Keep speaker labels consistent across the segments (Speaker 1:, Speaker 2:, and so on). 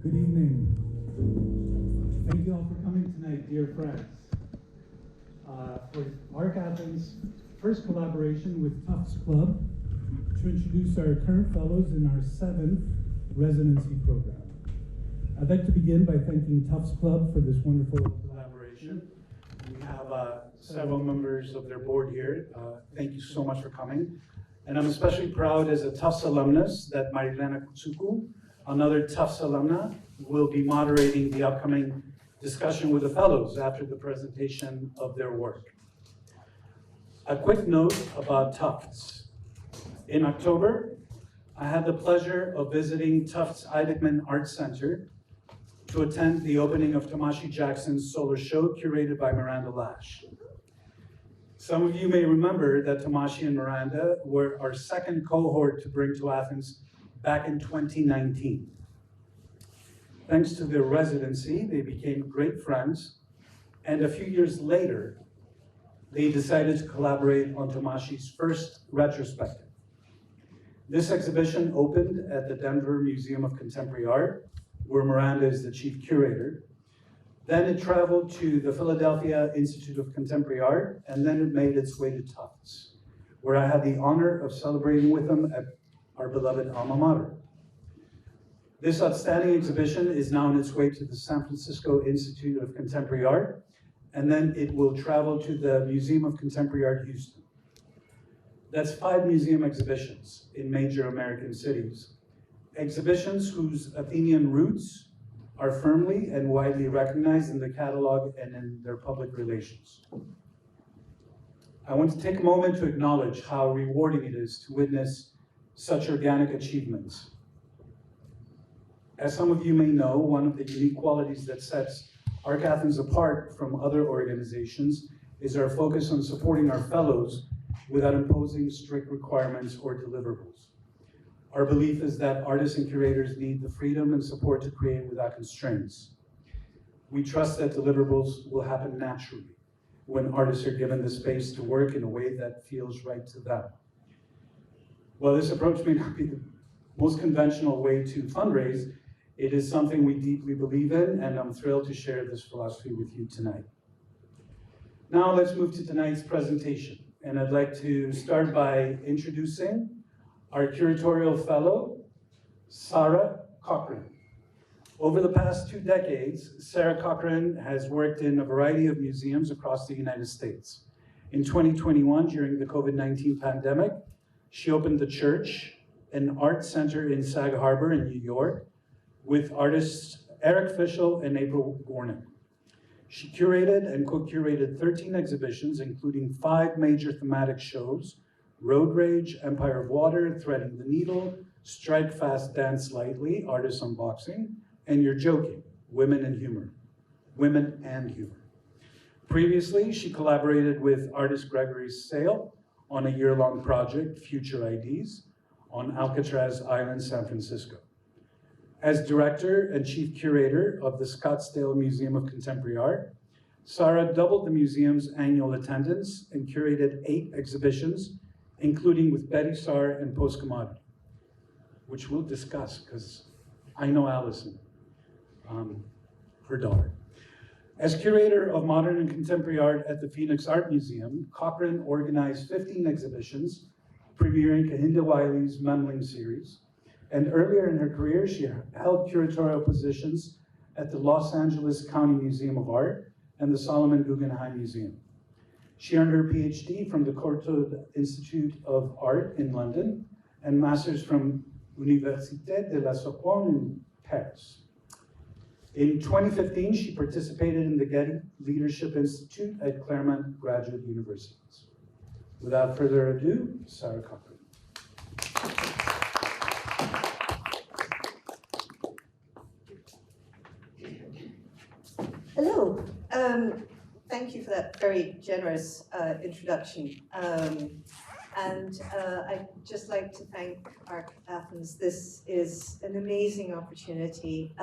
Speaker 1: Good evening. Thank you all for coming tonight, dear friends. For ARC Athens' first collaboration with Tufts Club to introduce our current fellows in our 7th residency program. I'd like to begin by thanking Tufts Club for this wonderful collaboration. We have several members of their board here. Thank you so much for coming. And I'm especially proud as a Tufts alumnus that Marilena Koutsoukou, another Tufts alumna, will be moderating the upcoming discussion with the fellows after the presentation of their work. A quick note about Tufts. In October, I had the pleasure of visiting Tufts Eidechman Art Center to attend the opening of Tomashi Jackson's solar show curated by Miranda Lash. Some of you may remember that Tomashi and Miranda were our second cohort to bring to Athens back in 2019. Thanks to their residency, they became great friends, and a few years later, they decided to collaborate on Tomashi's first retrospective. This exhibition opened at the Denver Museum of Contemporary Art, where Miranda is the chief curator. Then it traveled to the Philadelphia Institute of Contemporary Art, and then it made its way to Tufts, where I had the honor of celebrating with them at our beloved alma mater. This outstanding exhibition is now on its way to the San Francisco Institute of Contemporary Art, and then it will travel to the Museum of Contemporary Art, Houston. That's 5 museum exhibitions in major American cities. Exhibitions whose Athenian roots are firmly and widely recognized in the catalog and in their public relations. I want to take a moment to acknowledge how rewarding it is to witness such organic achievements. As some of you may know, one of the unique qualities that sets ARC Athens apart from other organizations is our focus on supporting our fellows without imposing strict requirements or deliverables. Our belief is that artists and curators need the freedom and support to create without constraints. We trust that deliverables will happen naturally when artists are given the space to work in a way that feels right to them. While this approach may not be the most conventional way to fundraise, it is something we deeply believe in, and I'm thrilled to share this philosophy with you tonight. Now let's move to tonight's presentation, and I'd like to start by introducing our curatorial fellow, Sara Cochran. Over the past 2 decades, Sara Cochran has worked in a variety of museums across the United States. In 2021, during the COVID-19 pandemic, she opened The Church, an art center in Sag Harbor in New York, with artists Eric Fischel and April Gornick. She curated and co-curated 13 exhibitions, including 5 major thematic shows: Road Rage, Empire of Water, Threading the Needle, Strike Fast, Dance Lightly, Artists Unboxing, and You're Joking, Women and Humor. Previously, she collaborated with artist Gregory Sale on a year-long project, Future IDs, on Alcatraz Island, San Francisco. As director and chief curator of the Scottsdale Museum of Contemporary Art, Sara doubled the museum's annual attendance and curated 8 exhibitions, including with Betty Saar and Post Commodity, which we'll discuss because I know Allison, her daughter. As curator of modern and contemporary art at the Phoenix Art Museum, Cochran organized 15 exhibitions, premiering Kahinda Wiley's Memling series. And earlier in her career, she held curatorial positions at the Los Angeles County Museum of Art and the Solomon Guggenheim Museum. She earned her PhD from the Courtauld Institute of Art in London and master's from Université de la Sorbonne in Paris. In 2015, she participated in the Getty Leadership Institute at Claremont Graduate Universities. Without further ado, Sara Cochran.
Speaker 2: Hello. Thank you for that very generous introduction. I'd just like to thank ARC Athens. This is an amazing opportunity.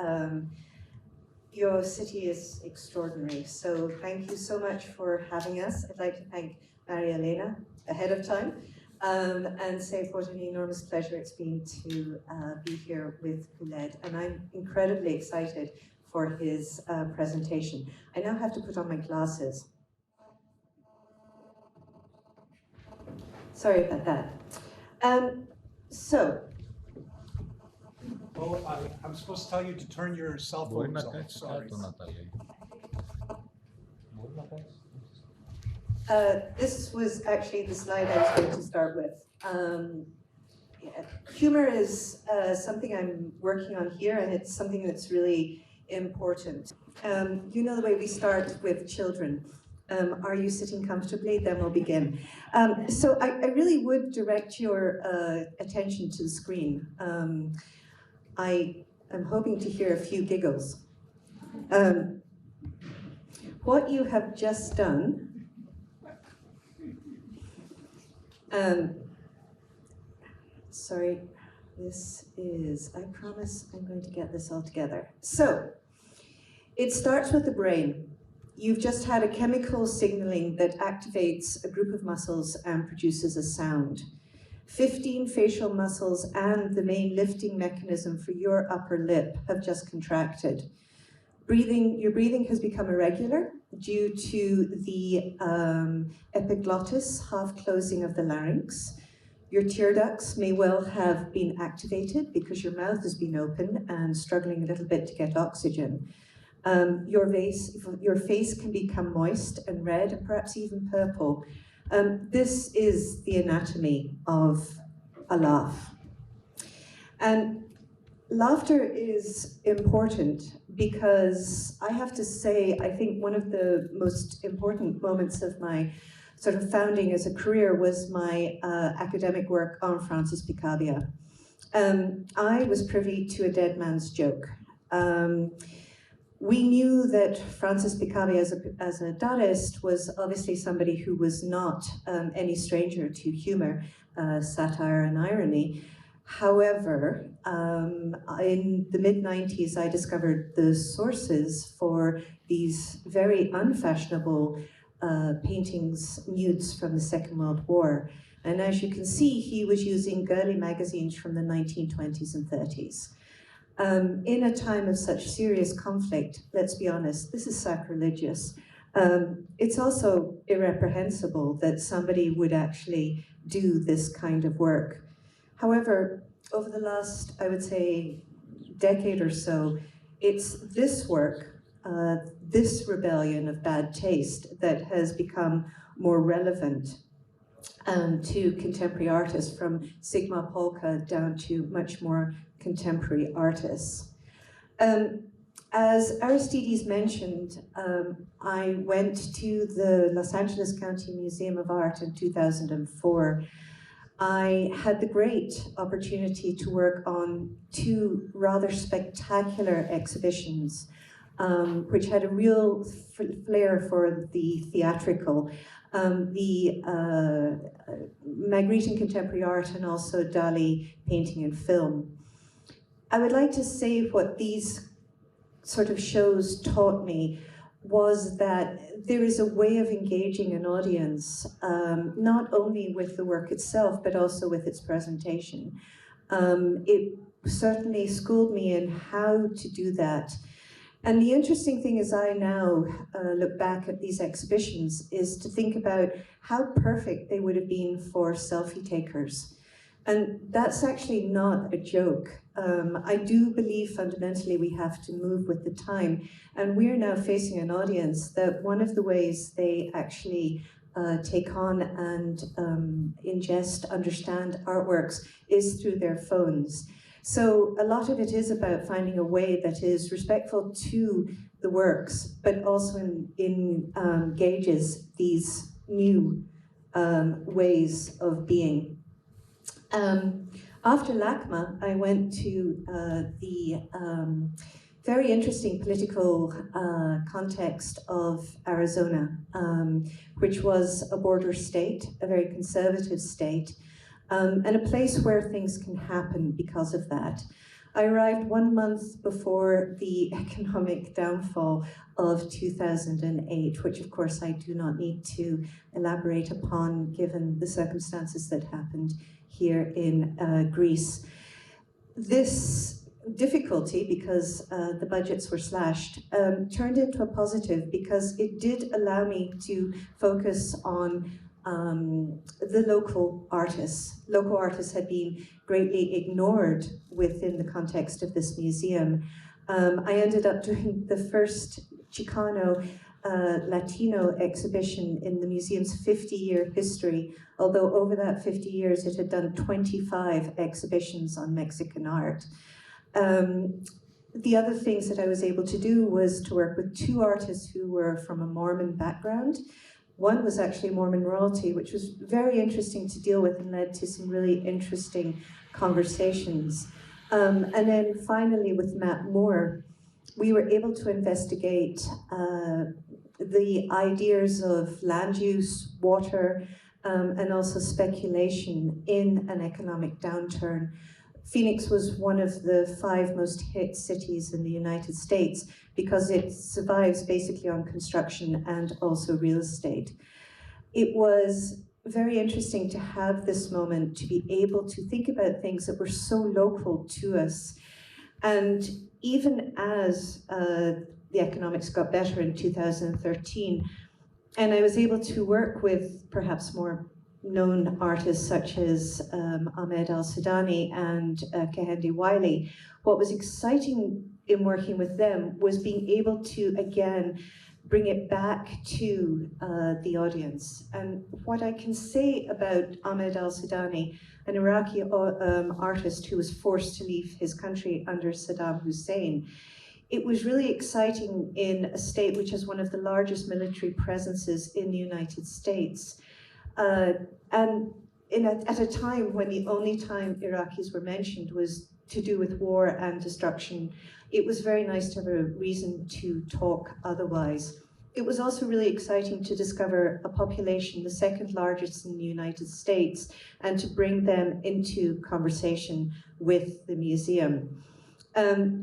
Speaker 2: Your city is extraordinary, so thank you so much for having us. I'd like to thank Marilena ahead of time and say what an enormous pleasure it's been to be here with Gouled. And I'm incredibly excited for his presentation. I now have to put on my glasses. Sorry about that. So.
Speaker 1: Oh, I'm supposed to tell you to turn your cell phones off. Sorry.
Speaker 2: This was actually the slide I was going to start with. Yeah. Humor is something I'm working on here, and it's something that's really important. You know the way we start with children. Are you sitting comfortably? Then we'll begin. So I really would direct your attention to the screen. I am hoping to hear a few giggles. What you have just done sorry, this is, I promise I'm going to get this all together. So, it starts with the brain. You've just had a chemical signaling that activates a group of muscles and produces a sound. 15 facial muscles and the main lifting mechanism for your upper lip have just contracted. Your breathing has become irregular due to the epiglottis, half closing of the larynx. Your tear ducts may well have been activated because your mouth has been open and struggling a little bit to get oxygen. Your face can become moist and red and perhaps even purple. This is the anatomy of a laugh. And laughter is important because I have to say, I think one of the most important moments of my sort of founding as a career was my academic work on Francis Picabia. I was privy to a dead man's joke. We knew that Francis Picabia as a Dadaist was obviously somebody who was not any stranger to humor, satire and irony. However, in the mid-90s, I discovered the sources for these very unfashionable paintings, nudes from the Second World War. And as you can see, he was using girly magazines from the 1920s and 30s. In a time of such serious conflict, let's be honest, this is sacrilegious. It's also irreprehensible that somebody would actually do this kind of work. However, over the last, I would say, decade or so, it's this work, this rebellion of bad taste that has become more relevant to contemporary artists, from Sigma Polka down to much more contemporary artists. As Aristides mentioned, I went to the Los Angeles County Museum of Art in 2004. I had the great opportunity to work on two rather spectacular exhibitions, which had a real flair for the theatrical, the Magritte in contemporary art and also Dali painting and film. I would like to say what these sort of shows taught me was that there is a way of engaging an audience, not only with the work itself, but also with its presentation. It certainly schooled me in how to do that. And the interesting thing as I now look back at these exhibitions is to think about how perfect they would have been for selfie takers. And that's actually not a joke. I do believe fundamentally we have to move with the time. And we're now facing an audience that one of the ways they actually take on and ingest, understand artworks is through their phones. So a lot of it is about finding a way that is respectful to the works, but also engages these new ways of being. After LACMA, I went to the very interesting political context of Arizona, which was a border state, a very conservative state, and a place where things can happen because of that. I arrived 1 month before the economic downfall of 2008, which of course I do not need to elaborate upon given the circumstances that happened here in Greece. This difficulty, because the budgets were slashed, turned into a positive because it did allow me to focus on the local artists. Local artists had been greatly ignored within the context of this museum. I ended up doing the first Chicano Latino exhibition in the museum's 50-year history, although over that 50 years it had done 25 exhibitions on Mexican art. The other things that I was able to do was to work with 2 artists who were from a Mormon background. One was actually Mormon royalty, which was very interesting to deal with and led to some really interesting conversations. And then finally with Matt Moore, we were able to investigate the ideas of land use, water, and also speculation in an economic downturn. Phoenix was one of the 5 most hit cities in the United States because it survives basically on construction and also real estate. It was very interesting to have this moment to be able to think about things that were so local to us. And even as the economics got better in 2013, and I was able to work with perhaps more known artists such as Ahmed Al-Sudani and Kehendi Wiley. What was exciting in working with them was being able to, again, bring it back to the audience. And what I can say about Ahmed Al-Sudani, an Iraqi artist who was forced to leave his country under Saddam Hussein, it was really exciting in a state which has one of the largest military presences in the United States. And at a time when the only time Iraqis were mentioned was to do with war and destruction, it was very nice to have a reason to talk otherwise. It was also really exciting to discover a population, the 2nd largest in the United States, and to bring them into conversation with the museum.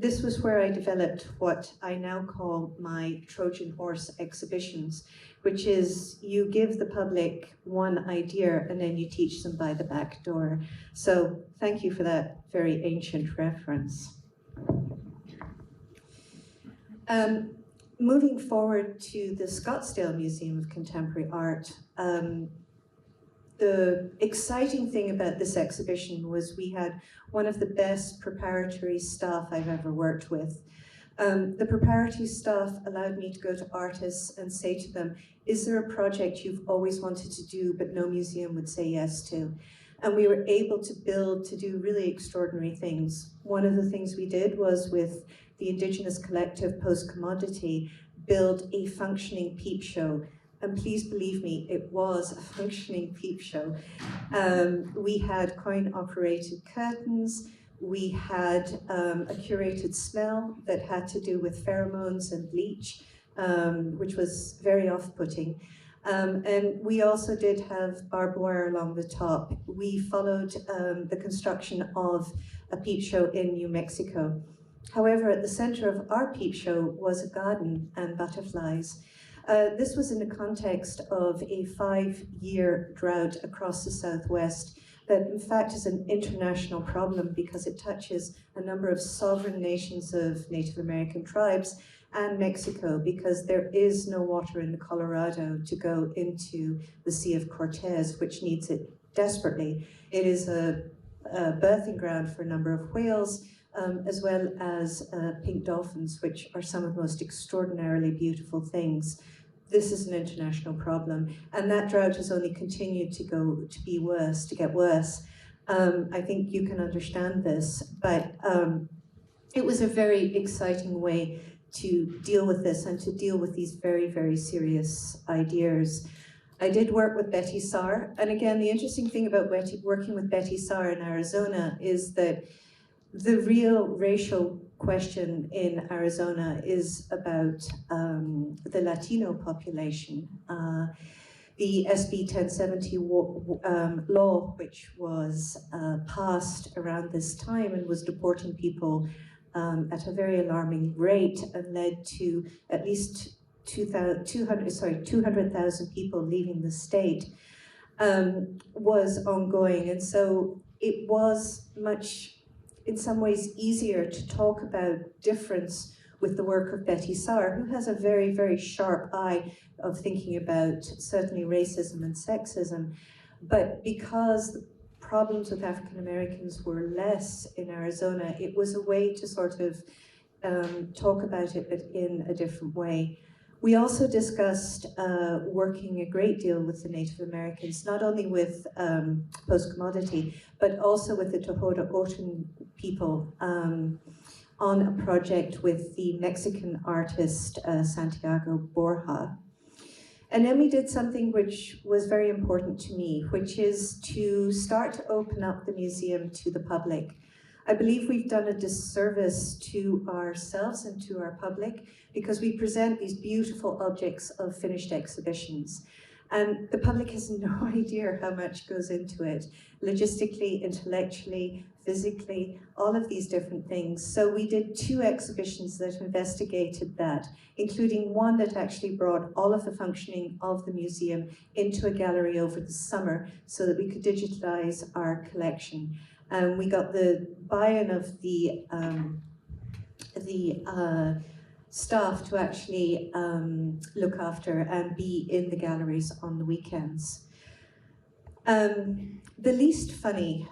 Speaker 2: This was where I developed what I now call my Trojan horse exhibitions, which is you give the public one idea and then you teach them by the back door. So thank you for that very ancient reference. Moving forward to the Scottsdale Museum of Contemporary Art, the exciting thing about this exhibition was we had one of the best preparatory staff I've ever worked with. The preparatory staff allowed me to go to artists and say to them, is there a project you've always wanted to do but no museum would say yes to? And we were able to do really extraordinary things. One of the things we did was with the Indigenous collective Post Commodity, build a functioning peep show. And please believe me, it was a functioning peep show. We had coin-operated curtains. We had a curated smell that had to do with pheromones and bleach, which was very off-putting. And we also did have barbed wire along the top. We followed the construction of a peep show in New Mexico. However, at the center of our peep show was a garden and butterflies. This was in the context of a 5-year drought across the Southwest that in fact is an international problem because it touches a number of sovereign nations of Native American tribes and Mexico, because there is no water in the Colorado to go into the Sea of Cortez, which needs it desperately. It is a birthing ground for a number of whales, as well as pink dolphins, which are some of the most extraordinarily beautiful things. This is an international problem, and that drought has only continued to get worse. I think you can understand this, but it was a very exciting way to deal with this and to deal with these very, very serious ideas. I did work with Betty Saar, and again, the interesting thing about working with Betty Saar in Arizona is that the real racial question in Arizona is about the Latino population. the SB 1070 law, which was passed around this time and was deporting people at a very alarming rate and led to at least 200,000 people leaving the state, was ongoing. And so it was much, in some ways, easier to talk about difference with the work of Betty Saar, who has a very, very sharp eye of thinking about certainly racism and sexism. But because problems with African Americans were less in Arizona, it was a way to sort of talk about it in a different way. We also discussed working a great deal with the Native Americans, not only with post-commodity, but also with the Tohono O'odham people on a project with the Mexican artist Santiago Borja. And then we did something which was very important to me, which is to start to open up the museum to the public. I believe we've done a disservice to ourselves and to our public because we present these beautiful objects of finished exhibitions. And the public has no idea how much goes into it, logistically, intellectually, physically, all of these different things. So we did 2 exhibitions that investigated that, including one that actually brought all of the functioning of the museum into a gallery over the summer so that we could digitalize our collection. We got the buy-in of the staff to actually look after and be in the galleries on the weekends. The least funny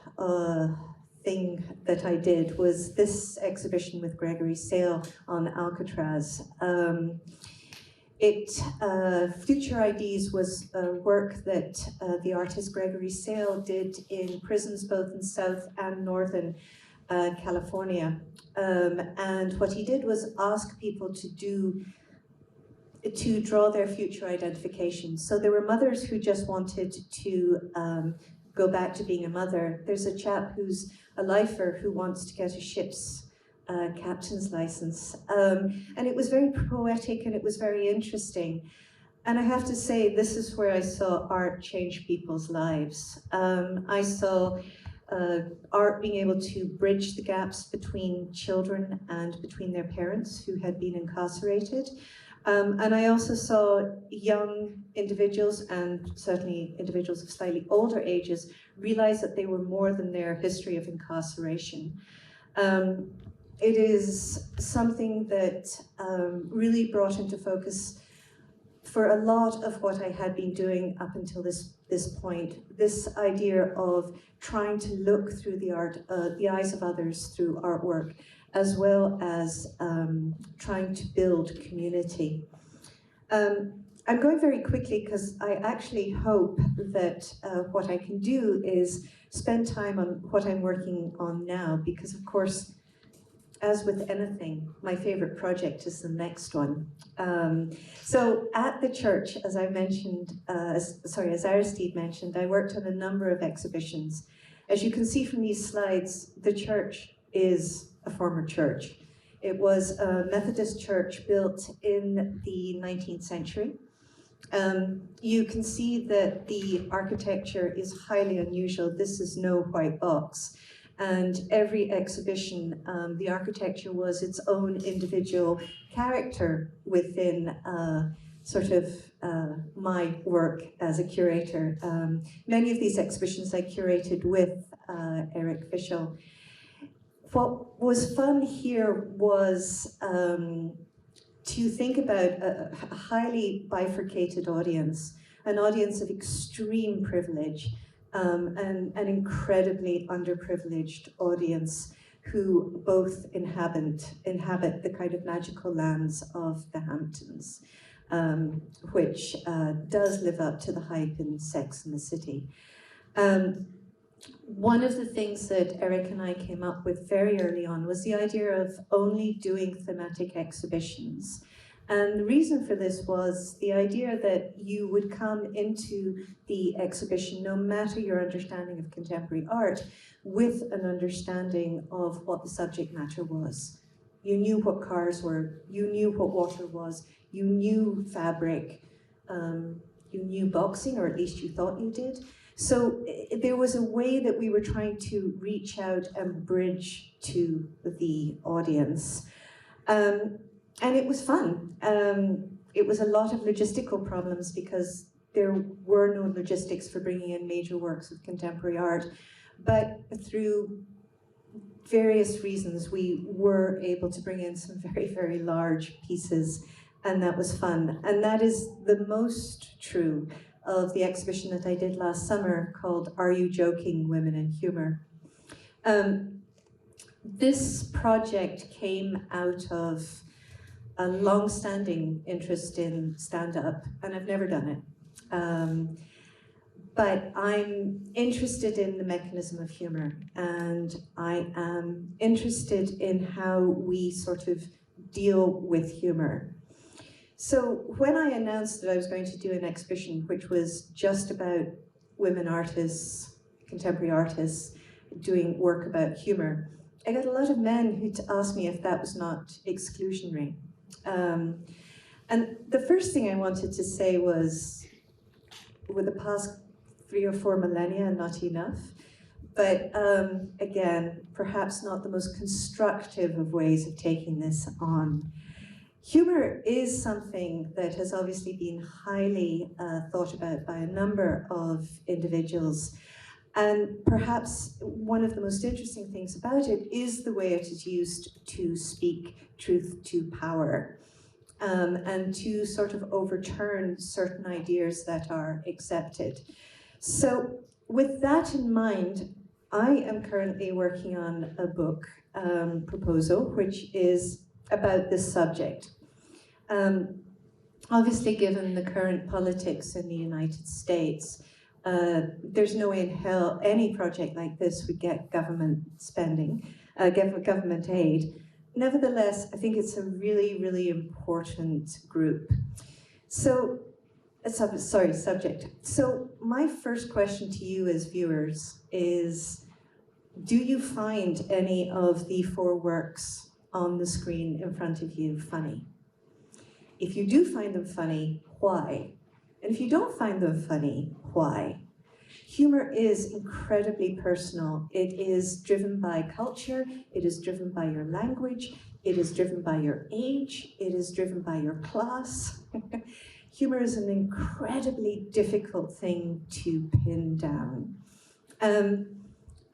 Speaker 2: thing that I did was this exhibition with Gregory Sale on Alcatraz. Future IDs was work that the artist Gregory Sale did in prisons both in South and Northern California. And what he did was ask people to draw their future identification. So there were mothers who just wanted to go back to being a mother. There's a chap who's a lifer who wants to get a ship's captain's license. And it was very poetic and it was very interesting. And I have to say, this is where I saw art change people's lives. I saw art being able to bridge the gaps between children and between their parents who had been incarcerated. And I also saw young individuals, and certainly individuals of slightly older ages, realize that they were more than their history of incarceration. It is something that really brought into focus for a lot of what I had been doing up until this point, this idea of trying to look through the eyes of others through artwork, as well as trying to build community. I'm going very quickly because I actually hope that what I can do is spend time on what I'm working on now, because of course, as with anything, my favorite project is the next one. So at the church, as I mentioned, as Aristide mentioned, I worked on a number of exhibitions. As you can see from these slides, the church is a former church. It was a Methodist church built in the 19th century. You can see that the architecture is highly unusual. This is no white box. And every exhibition, the architecture was its own individual character within my work as a curator. Many of these exhibitions I curated with Eric Fischel. What was fun here was to think about a highly bifurcated audience, an audience of extreme privilege, and an incredibly underprivileged audience who both inhabit the kind of magical lands of the Hamptons, which does live up to the hype in Sex and the City. One of the things that Eric and I came up with very early on was the idea of only doing thematic exhibitions. And the reason for this was the idea that you would come into the exhibition, no matter your understanding of contemporary art, with an understanding of what the subject matter was. You knew what cars were, you knew what water was, you knew fabric, you knew boxing, or at least you thought you did. So there was a way that we were trying to reach out and bridge to the audience. And it was fun. It was a lot of logistical problems because there were no logistics for bringing in major works of contemporary art. But through various reasons, we were able to bring in some very, very large pieces, and that was fun. And that is the most true of the exhibition that I did last summer called Are You Joking? Women in Humor. This project came out of a long-standing interest in stand-up, and I've never done it. But I'm interested in the mechanism of humor, and I am interested in how we sort of deal with humor. So when I announced that I was going to do an exhibition which was just about women artists, contemporary artists, doing work about humor, I got a lot of men who'd ask me if that was not exclusionary. And the first thing I wanted to say was, with the past 3 or 4 millennia, not enough. But again, perhaps not the most constructive of ways of taking this on. Humor is something that has obviously been highly thought about by a number of individuals. And perhaps one of the most interesting things about it is the way it is used to speak truth to power. And to sort of overturn certain ideas that are accepted. So with that in mind, I am currently working on a book proposal, which is about this subject. Obviously, given the current politics in the United States, there's no way in hell any project like this would get government spending, government aid. Nevertheless, I think it's a really, really important group. So, subject. So my first question to you as viewers is, do you find any of the 4 works on the screen in front of you funny? If you do find them funny, why? And if you don't find them funny, why? Humor is incredibly personal. It is driven by culture, it is driven by your language, it is driven by your age, it is driven by your class. Humor is an incredibly difficult thing to pin down.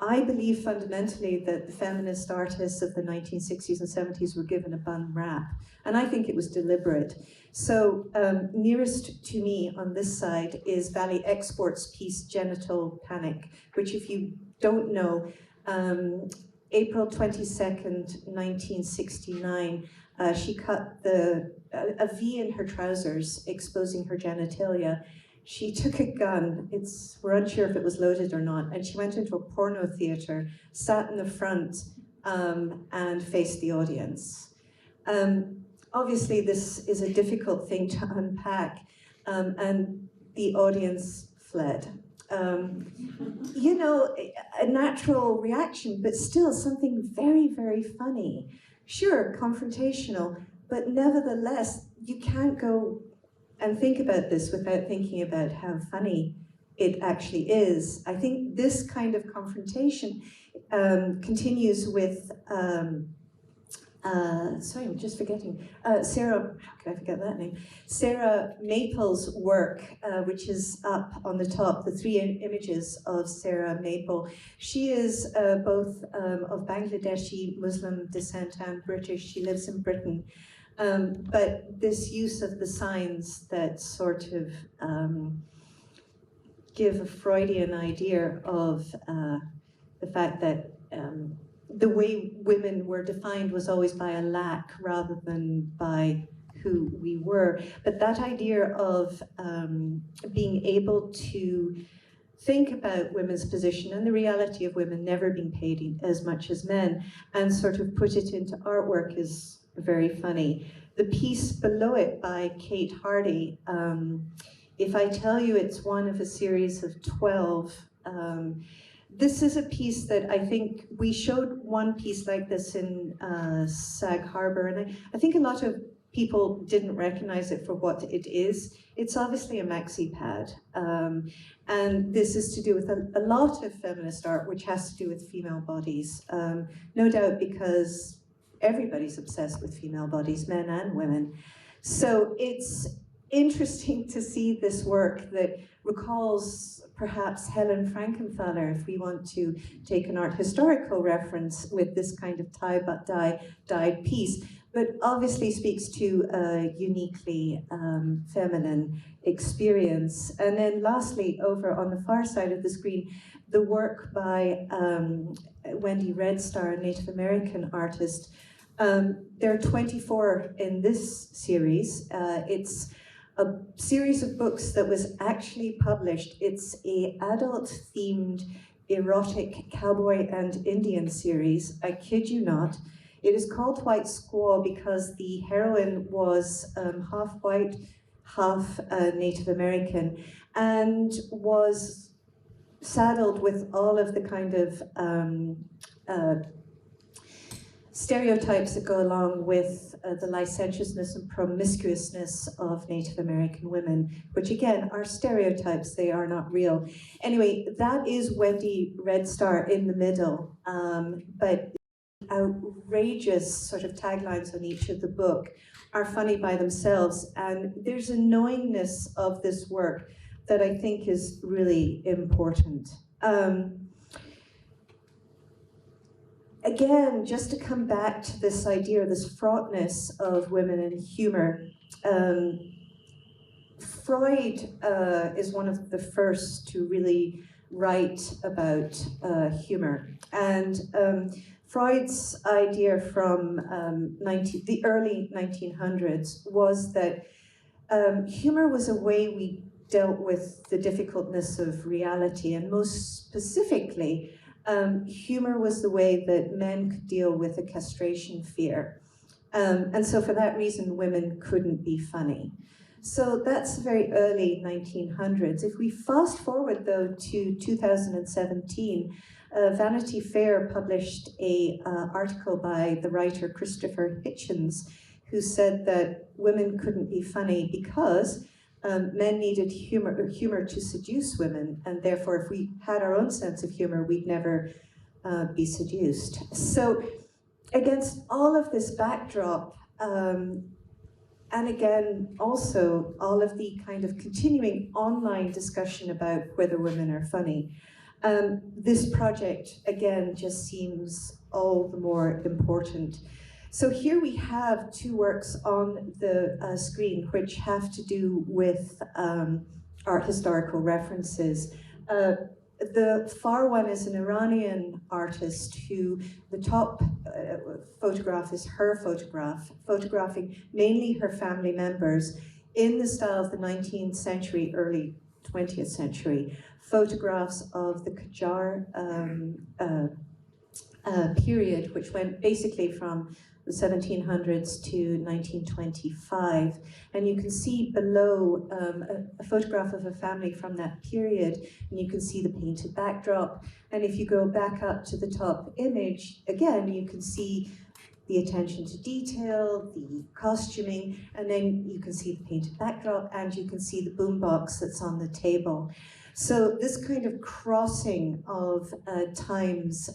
Speaker 2: I believe fundamentally that the feminist artists of the 1960s and 70s were given a bum rap, and I think it was deliberate. So nearest to me on this side is Valley Export's piece Genital Panic, which, if you don't know, April 22nd, 1969, she cut a V in her trousers, exposing her genitalia. She took a gun, we're unsure if it was loaded or not, and she went into a porno theater, sat in the front, and faced the audience. Obviously, this is a difficult thing to unpack, and the audience fled. You know, a natural reaction, but still something very, very funny. Sure, confrontational, but nevertheless, you can't go and think about this without thinking about how funny it actually is. I think this kind of confrontation continues with, sorry, I'm just forgetting, Sara, how could I forget that name? Sara Maple's work, which is up on the top, the 3 images of Sara Maple. She is both of Bangladeshi Muslim descent and British. She lives in Britain. But this use of the signs that sort of give a Freudian idea of the fact that the way women were defined was always by a lack rather than by who we were. But that idea of being able to think about women's position and the reality of women never being paid as much as men and sort of put it into artwork is very funny. The piece below it by Kate Hardy, if I tell you it's one of a series of 12, this is a piece that I think we showed one piece like this in Sag Harbor, and I think a lot of people didn't recognize it for what it is. It's obviously a maxi pad. And this is to do with a lot of feminist art, which has to do with female bodies. No doubt because everybody's obsessed with female bodies, men and women. So it's interesting to see this work that recalls perhaps Helen Frankenthaler, if we want to take an art historical reference with this kind of tie-but-dyed piece, but obviously speaks to a uniquely feminine experience. And then lastly, over on the far side of the screen, the work by Wendy Red Star, a Native American artist. There are 24 in this series. It's a series of books that was actually published. It's an adult-themed erotic cowboy and Indian series. I kid you not. It is called White Squaw because the heroine was half white, half Native American, and was saddled with all of the kind of stereotypes that go along with the licentiousness and promiscuousness of Native American women, which again are stereotypes, they are not real. Anyway, that is Wendy Red Star in the middle, but outrageous sort of taglines on each of the book are funny by themselves, and there's a knowingness of this work that I think is really important. Again, just to come back to this idea, this fraughtness of women and humor, Freud is one of the first to really write about humor. And Freud's idea from the early 1900s was that humor was a way we dealt with the difficultness of reality, and most specifically, humor was the way that men could deal with a castration fear. And so for that reason, women couldn't be funny. So that's very early 1900s. If we fast forward though to 2017, Vanity Fair published an article by the writer Christopher Hitchens, who said that women couldn't be funny because men needed humor to seduce women, and therefore if we had our own sense of humor, we'd never be seduced. So against all of this backdrop, and again, also all of the kind of continuing online discussion about whether women are funny, this project, again, just seems all the more important. So here we have two works on the screen which have to do with art historical references. The far one is an Iranian artist who, the top photograph is her photograph, photographing mainly her family members in the style of the 19th century, early 20th century, photographs of the Qajar period, which went basically from the 1700s to 1925. And you can see below a photograph of a family from that period, and you can see the painted backdrop. And if you go back up to the top image, again, you can see the attention to detail, the costuming, and then you can see the painted backdrop, and you can see the boombox that's on the table. So this kind of crossing of times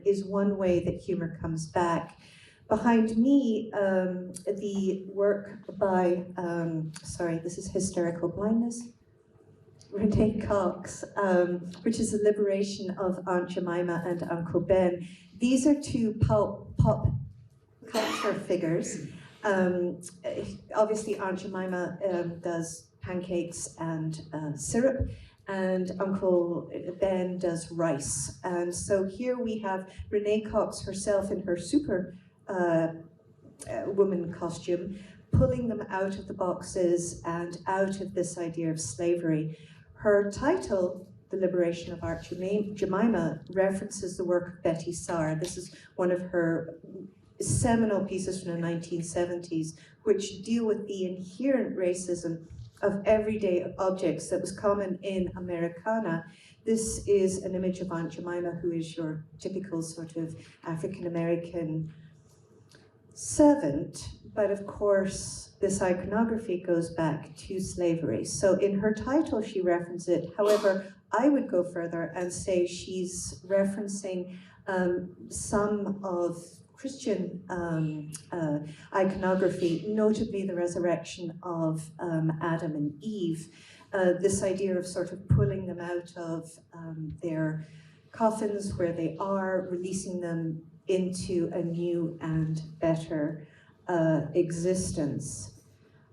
Speaker 2: is one way that humor comes back. Behind me, the work by, sorry, this is Hysterical Blindness, Renee Cox, which is the liberation of Aunt Jemima and Uncle Ben. These are two pop culture figures. Obviously, Aunt Jemima does pancakes and syrup, and Uncle Ben does rice. And so here we have Renee Cox herself in her super woman costume, pulling them out of the boxes and out of this idea of slavery. Her title, The Liberation of Aunt Jemima, references the work of Betty Saar. This is one of her seminal pieces from the 1970s, which deal with the inherent racism of everyday objects that was common in Americana. This is an image of Aunt Jemima, who is your typical sort of African-American servant, but of course, this iconography goes back to slavery. So in her title, she references it. However, I would go further and say she's referencing some of Christian iconography, notably the resurrection of Adam and Eve. This idea of sort of pulling them out of their coffins where they are, releasing them into a new and better existence.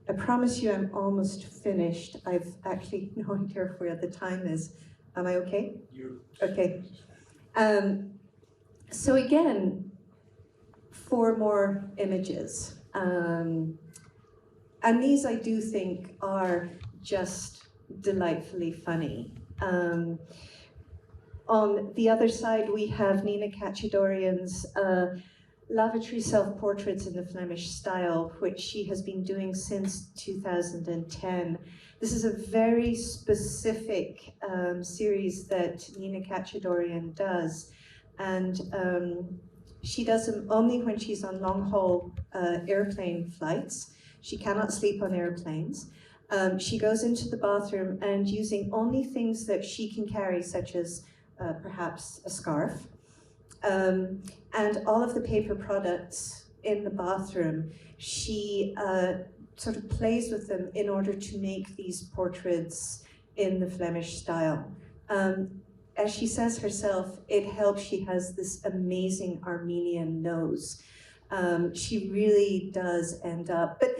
Speaker 2: I promise you I'm almost finished. I've actually no idea where the time is. Am I okay? Okay. So again, 4 more images. And these I do think are just delightfully funny. On the other side, we have Nina Koutsoukourian's lavatory self-portraits in the Flemish style, which she has been doing since 2010. This is a very specific series that Nina Koutsoukourian does, and she does them only when she's on long-haul airplane flights. She cannot sleep on airplanes. She goes into the bathroom and using only things that she can carry, such as perhaps a scarf, and all of the paper products in the bathroom, she sort of plays with them in order to make these portraits in the Flemish style. As she says herself, it helps she has this amazing Armenian nose. She really does end up, but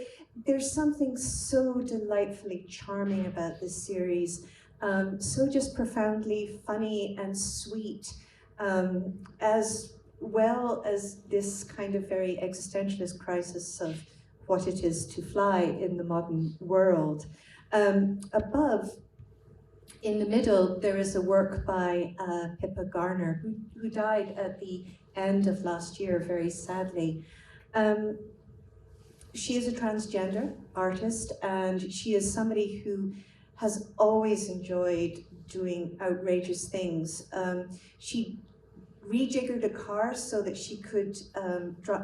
Speaker 2: there's something so delightfully charming about this series, so just profoundly funny and sweet, as well as this kind of very existentialist crisis of what it is to fly in the modern world. Above, in the middle, there is a work by Pippa Garner, who died at the end of last year, very sadly. She is a transgender artist, and she is somebody who has always enjoyed doing outrageous things. She rejiggered a car so that she could,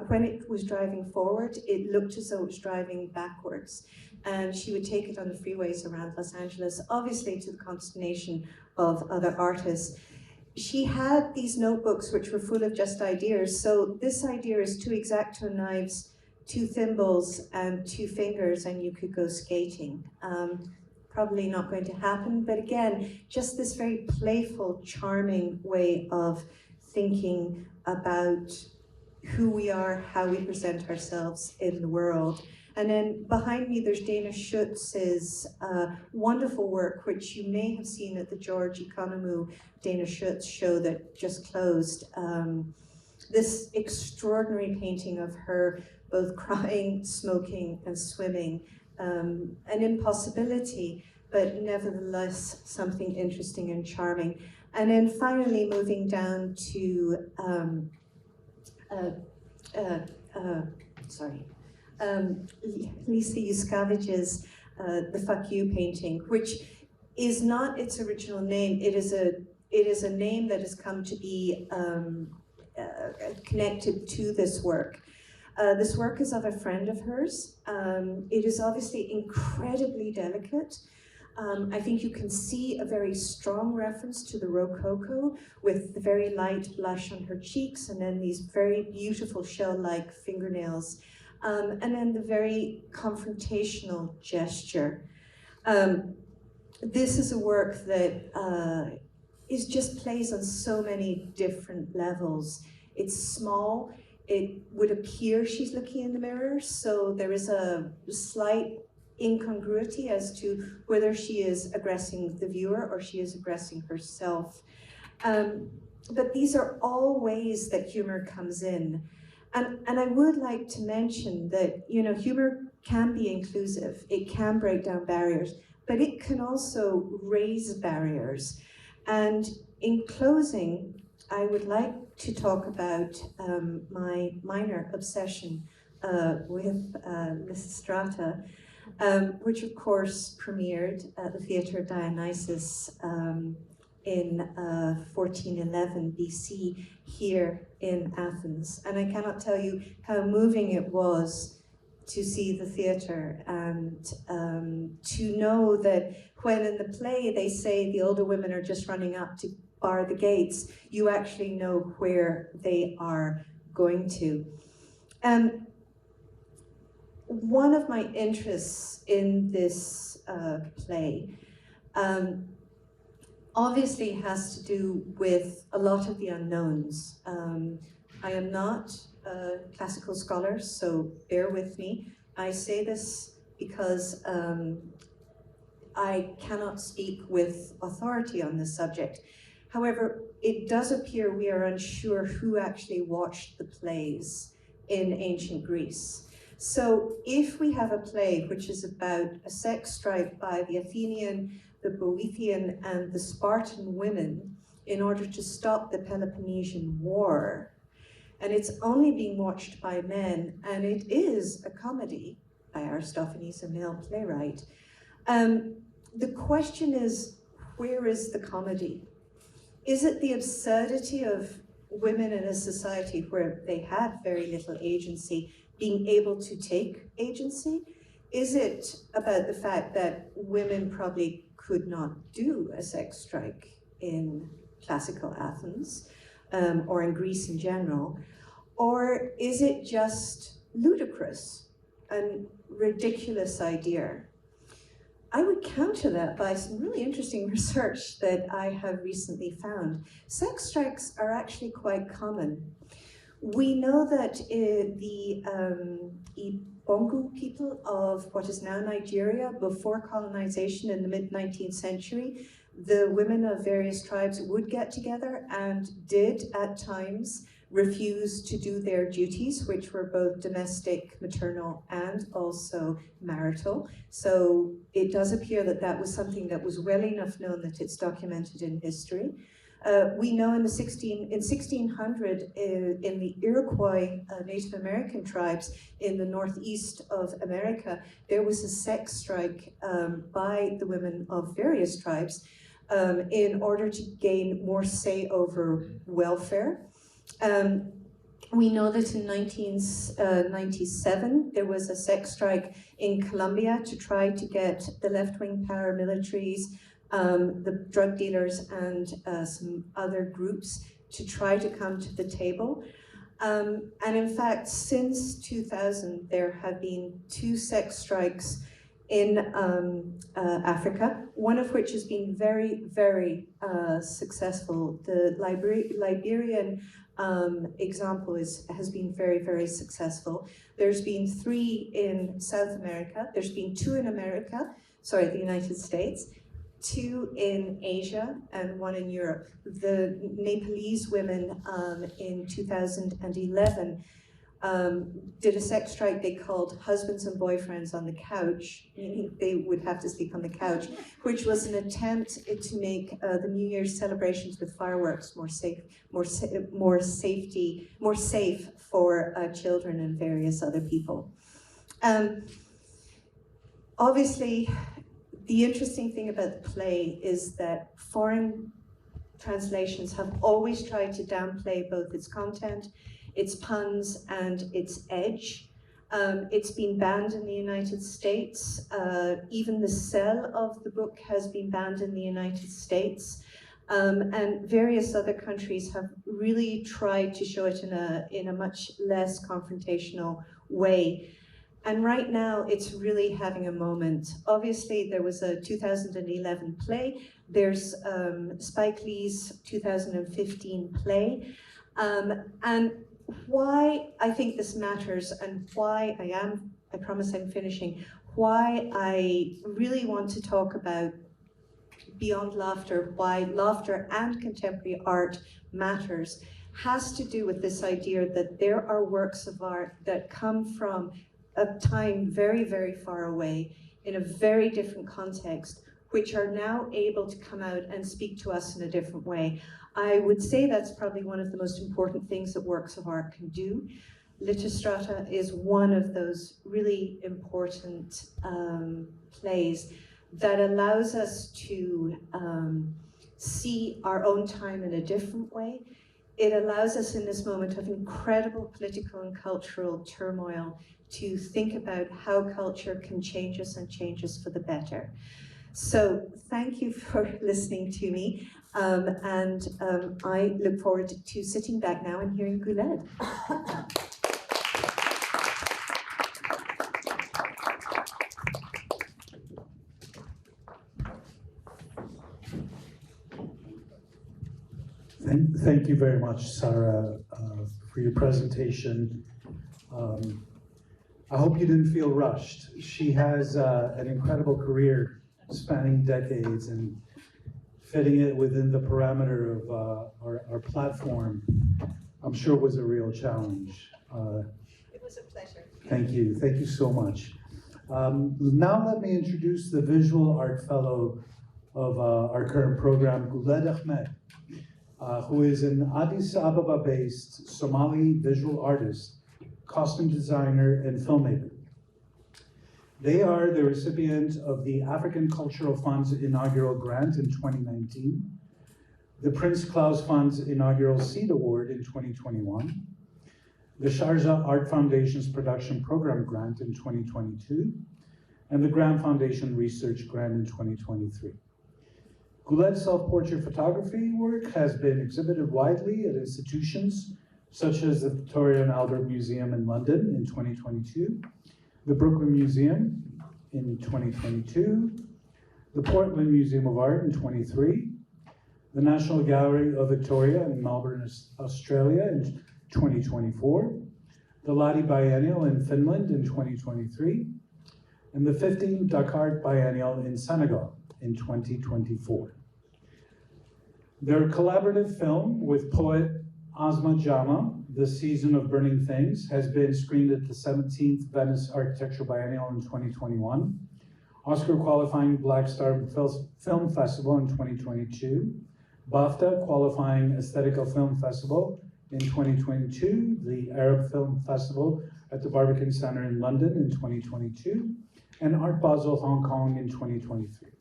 Speaker 2: when it was driving forward, it looked as though it was driving backwards. And she would take it on the freeways around Los Angeles, obviously to the consternation of other artists. She had these notebooks which were full of just ideas. So this idea is 2 X-Acto knives, 2 thimbles, and 2 fingers, and you could go skating. Probably not going to happen, but again, just this very playful, charming way of thinking about who we are, how we present ourselves in the world. And then behind me, there's Dana Schutz's wonderful work, which you may have seen at the George Economou Dana Schutz show that just closed. This extraordinary painting of her both crying, smoking, and swimming. An impossibility, but nevertheless something interesting and charming. And then finally moving down to Lisa Yuskavich's The Fuck You painting, which is not its original name. It is a name that has come to be connected to this work. This work is of a friend of hers. It is obviously incredibly delicate. I think you can see a very strong reference to the Rococo with the very light blush on her cheeks and then these very beautiful shell-like fingernails. And then the very confrontational gesture. This is a work that just plays on so many different levels. It's small. It would appear she's looking in the mirror, so there is a slight incongruity as to whether she is aggressing the viewer or she is aggressing herself. But these are all ways that humor comes in. And I would like to mention that, you know, humor can be inclusive, it can break down barriers, but it can also raise barriers. And in closing, I would like to talk about my minor obsession with Lysistrata, which of course premiered at the Theatre of Dionysus in 1411 BC here in Athens. And I cannot tell you how moving it was to see the theatre, and to know that when in the play they say the older women are just running up to bar the gates, you actually know where they are going to. One of my interests in this play obviously has to do with a lot of the unknowns. I am not a classical scholar, so bear with me. I say this because I cannot speak with authority on this subject. However, it does appear we are unsure who actually watched the plays in ancient Greece. So if we have a play which is about a sex strike by the Athenian, the Boeotian, and the Spartan women in order to stop the Peloponnesian War, and it's only being watched by men, and it is a comedy by Aristophanes, a male playwright, the question is, where is the comedy? Is it the absurdity of women in a society where they had very little agency being able to take agency? Is it about the fact that women probably could not do a sex strike in classical Athens, or in Greece in general? Or is it just ludicrous and ridiculous idea? I would counter that by some really interesting research that I have recently found. Sex strikes are actually quite common. We know that the Ibongu people of what is now Nigeria, before colonization in the mid-19th century, the women of various tribes would get together and did at times refuse to do their duties, which were both domestic, maternal, and also marital. So it does appear that that was something that was well enough known that it's documented in history. We know in 1600, in the Iroquois Native American tribes in the northeast of America, there was a sex strike by the women of various tribes in order to gain more say over welfare. We know that in 1997, there was a sex strike in Colombia to try to get the left-wing paramilitaries, the drug dealers, and some other groups to try to come to the table. And in fact, since 2000, there have been 2 sex strikes in Africa, one of which has been very, very successful. The Liberian example has been very, very successful. There's been 3 in South America. There's been 2 in the United States, 2 in Asia, and 1 in Europe. The Nepalese women in 2011 did a sex strike they called Husbands and Boyfriends on the Couch, meaning they would have to sleep on the couch, which was an attempt to make the New Year's celebrations with fireworks more safe for children and various other people. Obviously, the interesting thing about the play is that foreign translations have always tried to downplay both its content, its puns, and its edge. It's been banned in the United States. Even the sale of the book has been banned in the United States. And various other countries have really tried to show it in a much less confrontational way. And right now, it's really having a moment. Obviously, there was a 2011 play. There's Spike Lee's 2015 play. And why I think this matters, and why I promise I'm finishing, why I really want to talk about Beyond Laughter, why laughter and contemporary art matters, has to do with this idea that there are works of art that come from a time very, very far away in a very different context, which are now able to come out and speak to us in a different way. I would say that's probably one of the most important things that works of art can do. Litostrata is one of those really important plays that allows us to see our own time in a different way. It allows us in this moment of incredible political and cultural turmoil to think about how culture can change us and change us for the better. So thank you for listening to me, and I look forward to sitting back now and hearing Gouled.
Speaker 1: Thank you very much, Sara, for your presentation. I hope you didn't feel rushed. She has an incredible career spanning decades, and fitting it within the parameter of our platform, I'm sure was a real challenge.
Speaker 2: It was a pleasure.
Speaker 1: Thank you so much. Now let me introduce the Visual Art Fellow of our current program, Gouled Ahmed, who is an Addis Ababa-based Somali visual artist, costume designer, and filmmaker. They are the recipient of the African Cultural Fund's inaugural grant in 2019, the Prince Claus Fund's inaugural Seed Award in 2021, the Sharjah Art Foundation's Production Program Grant in 2022, and the Grant Foundation Research Grant in 2023. Gouled's self-portrait photography work has been exhibited widely at institutions such as the Victoria and Albert Museum in London in 2022, the Brooklyn Museum in 2022, the Portland Museum of Art in 23, the National Gallery of Victoria in Melbourne, Australia in 2024, the Lahti Biennial in Finland in 2023, and the 15th Dakar Biennial in Senegal in 2024. Their collaborative film with poet Asma Jama, The Season of Burning Things, has been screened at the 17th Venice Architectural Biennial in 2021, Oscar qualifying Black Star Film Festival in 2022, BAFTA qualifying Aesthetical Film Festival in 2022, the Arab Film Festival at the Barbican Centre in London in 2022, and Art Basel Hong Kong in 2023.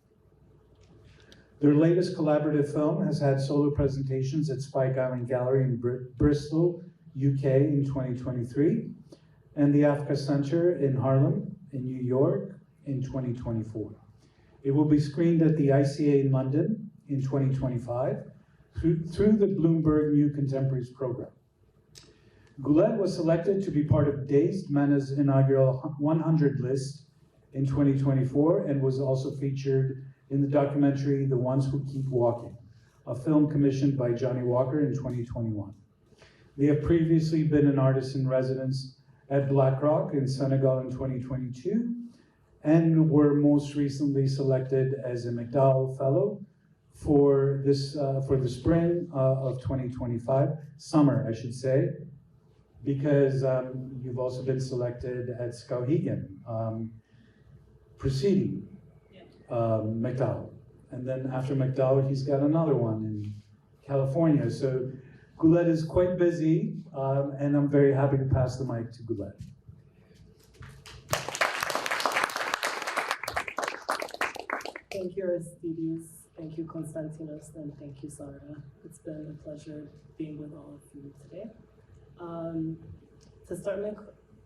Speaker 1: Their latest collaborative film has had solo presentations at Spike Island Gallery in Bristol, UK in 2023, and the Africa Center in Harlem in New York in 2024. It will be screened at the ICA in London in 2025 through the Bloomberg New Contemporaries program. Gouled was selected to be part of Dazed Mana's inaugural 100 list in 2024 and was also featured in the documentary The Ones Who Keep Walking, a film commissioned by Johnny Walker in 2021. They have previously been an artist in residence at Blackrock in Senegal in 2022, and were most recently selected as a MacDowell Fellow for the spring of 2025, summer, I should say, because you've also been selected at Skowhegan, preceding MacDowell. And then after MacDowell, he's got another one in California. So Gouled is quite busy, and I'm very happy to pass the mic to Gouled.
Speaker 3: Thank you, Aristides. Thank you, Konstantinos, and thank you, Sara. It's been a pleasure being with all of you today. To start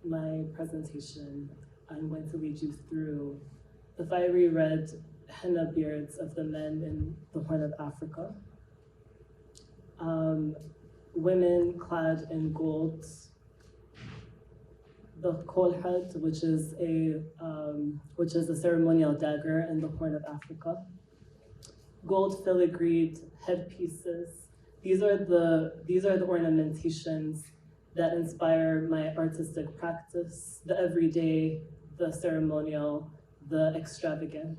Speaker 3: my presentation, I'm going to lead you through the fiery red henna beards of the men in the Horn of Africa. Women clad in gold, the kolhad, which is a ceremonial dagger in the Horn of Africa. Gold filigreed headpieces. These are the ornamentations that inspire my artistic practice, the everyday, the ceremonial, the extravagant.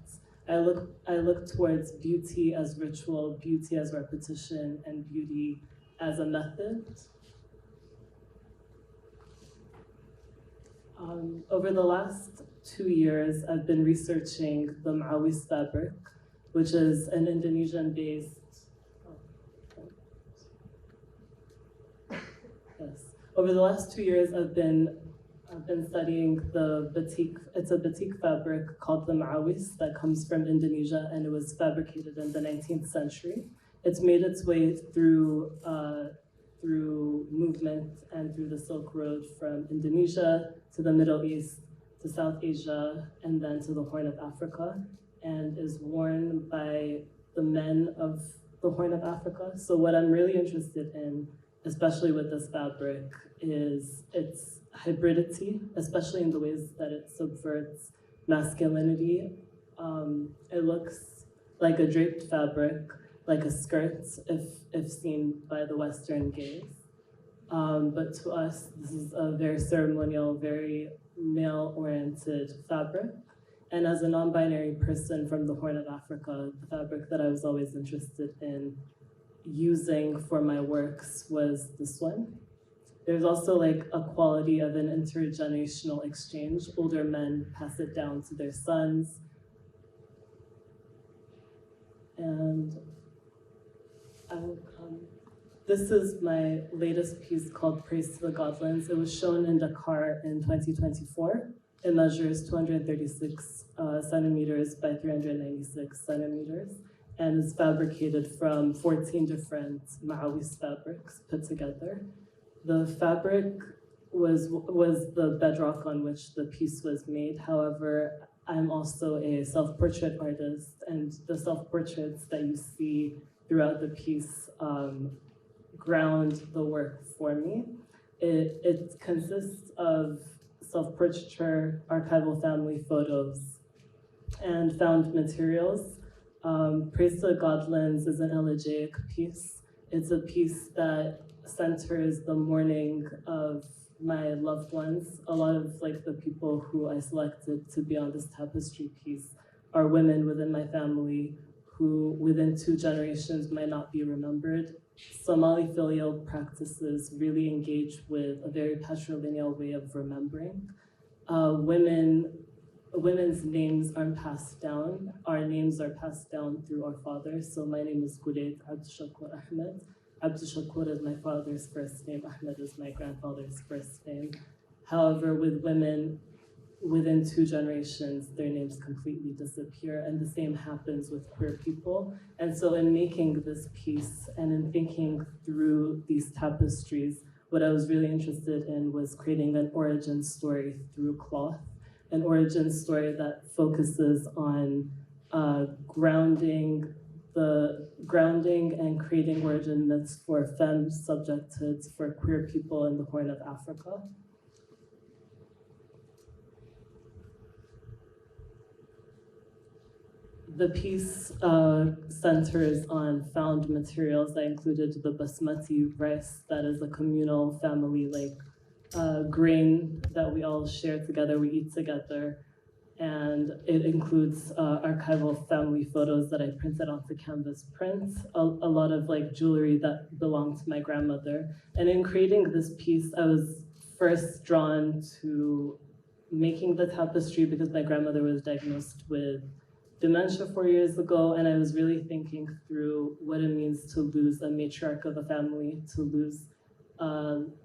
Speaker 3: I look towards beauty as ritual, beauty as repetition, and beauty as a method. Over the last 2 years, I've been researching the Mawis fabric, which is an Indonesian-based, yes. Over the last 2 years, I've been studying the batik. It's a batik fabric called the Mawis that comes from Indonesia, and it was fabricated in the 19th century. It's made its way through through movement and through the Silk Road from Indonesia to the Middle East to South Asia and then to the Horn of Africa, and is worn by the men of the Horn of Africa. So what I'm really interested in, especially with this fabric, is its hybridity, especially in the ways that it subverts masculinity. It looks like a draped fabric, like a skirt, if seen by the Western gaze. But to us, this is a very ceremonial, very male-oriented fabric. And as a non-binary person from the Horn of Africa, the fabric that I was always interested in using for my works was this one. There's also like a quality of an intergenerational exchange. Older men pass it down to their sons. And I will come. This is my latest piece called Praise to the Godlands. It was shown in Dakar in 2024. It measures 236 centimeters by 396 centimeters and is fabricated from 14 different Ma'awis fabrics put together. The fabric was the bedrock on which the piece was made. However, I'm also a self-portrait artist, and the self-portraits that you see throughout the piece ground the work for me. It consists of self-portraiture, archival family photos, and found materials. Praise to the Godlands is an elegiac piece. It's a piece that centers the mourning of my loved ones. A lot of like the people who I selected to be on this tapestry piece are women within my family who within 2 generations might not be remembered. Somali filial practices really engage with a very patrilineal way of remembering. Women's names aren't passed down. Our names are passed down through our fathers. So my name is Gouled Ahmed. Shakur is my father's first name. Ahmed is my grandfather's first name. However, with women, within 2 generations, their names completely disappear, and the same happens with queer people. And so in making this piece and in thinking through these tapestries, what I was really interested in was creating an origin story through cloth, an origin story that focuses on grounding and creating origin myths for femme subjecteds, for queer people in the Horn of Africa. The piece centers on found materials. I included the basmati rice, that is a communal family grain that we all share together, we eat together. And it includes archival family photos that I printed onto canvas prints, a lot of like jewelry that belonged to my grandmother. And in creating this piece, I was first drawn to making the tapestry because my grandmother was diagnosed with dementia 4 years ago, and I was really thinking through what it means to lose a matriarch of a family, to lose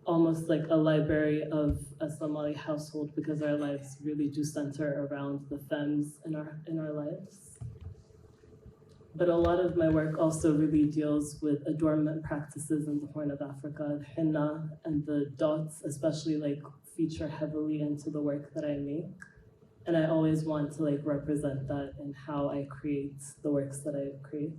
Speaker 3: almost like a library of a Somali household, because our lives really do center around the femmes in our lives. But a lot of my work also really deals with adornment practices in the Horn of Africa. The henna and the dots especially like feature heavily into the work that I make. And I always want to like represent that in how I create the works that I create.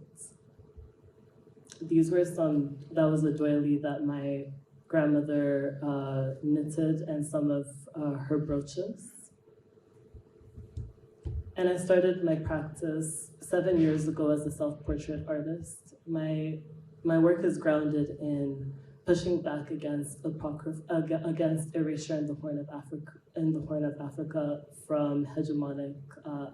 Speaker 3: These were that was a doily that my grandmother knitted, and some of her brooches. And I started my practice 7 years ago as a self-portrait artist. My work is grounded in pushing back against against erasure in the Horn of Africa, from hegemonic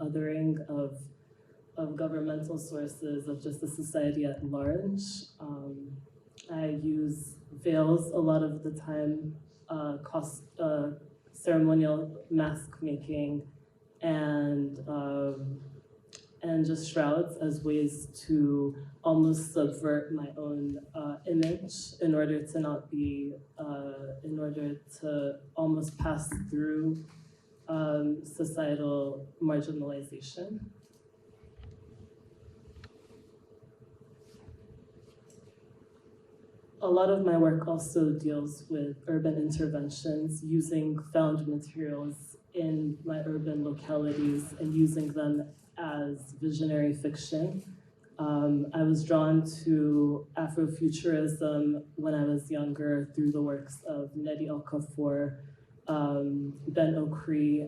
Speaker 3: othering of governmental sources, of just the society at large. I use veils a lot of the time, ceremonial mask making, and just shrouds as ways to almost subvert my own image in order to not be, in order to almost pass through societal marginalization. a lot of my work also deals with urban interventions, using found materials in my urban localities and using them as visionary fiction. I was drawn to Afrofuturism when I was younger through the works of Nnedi Okafor, Ben Okri,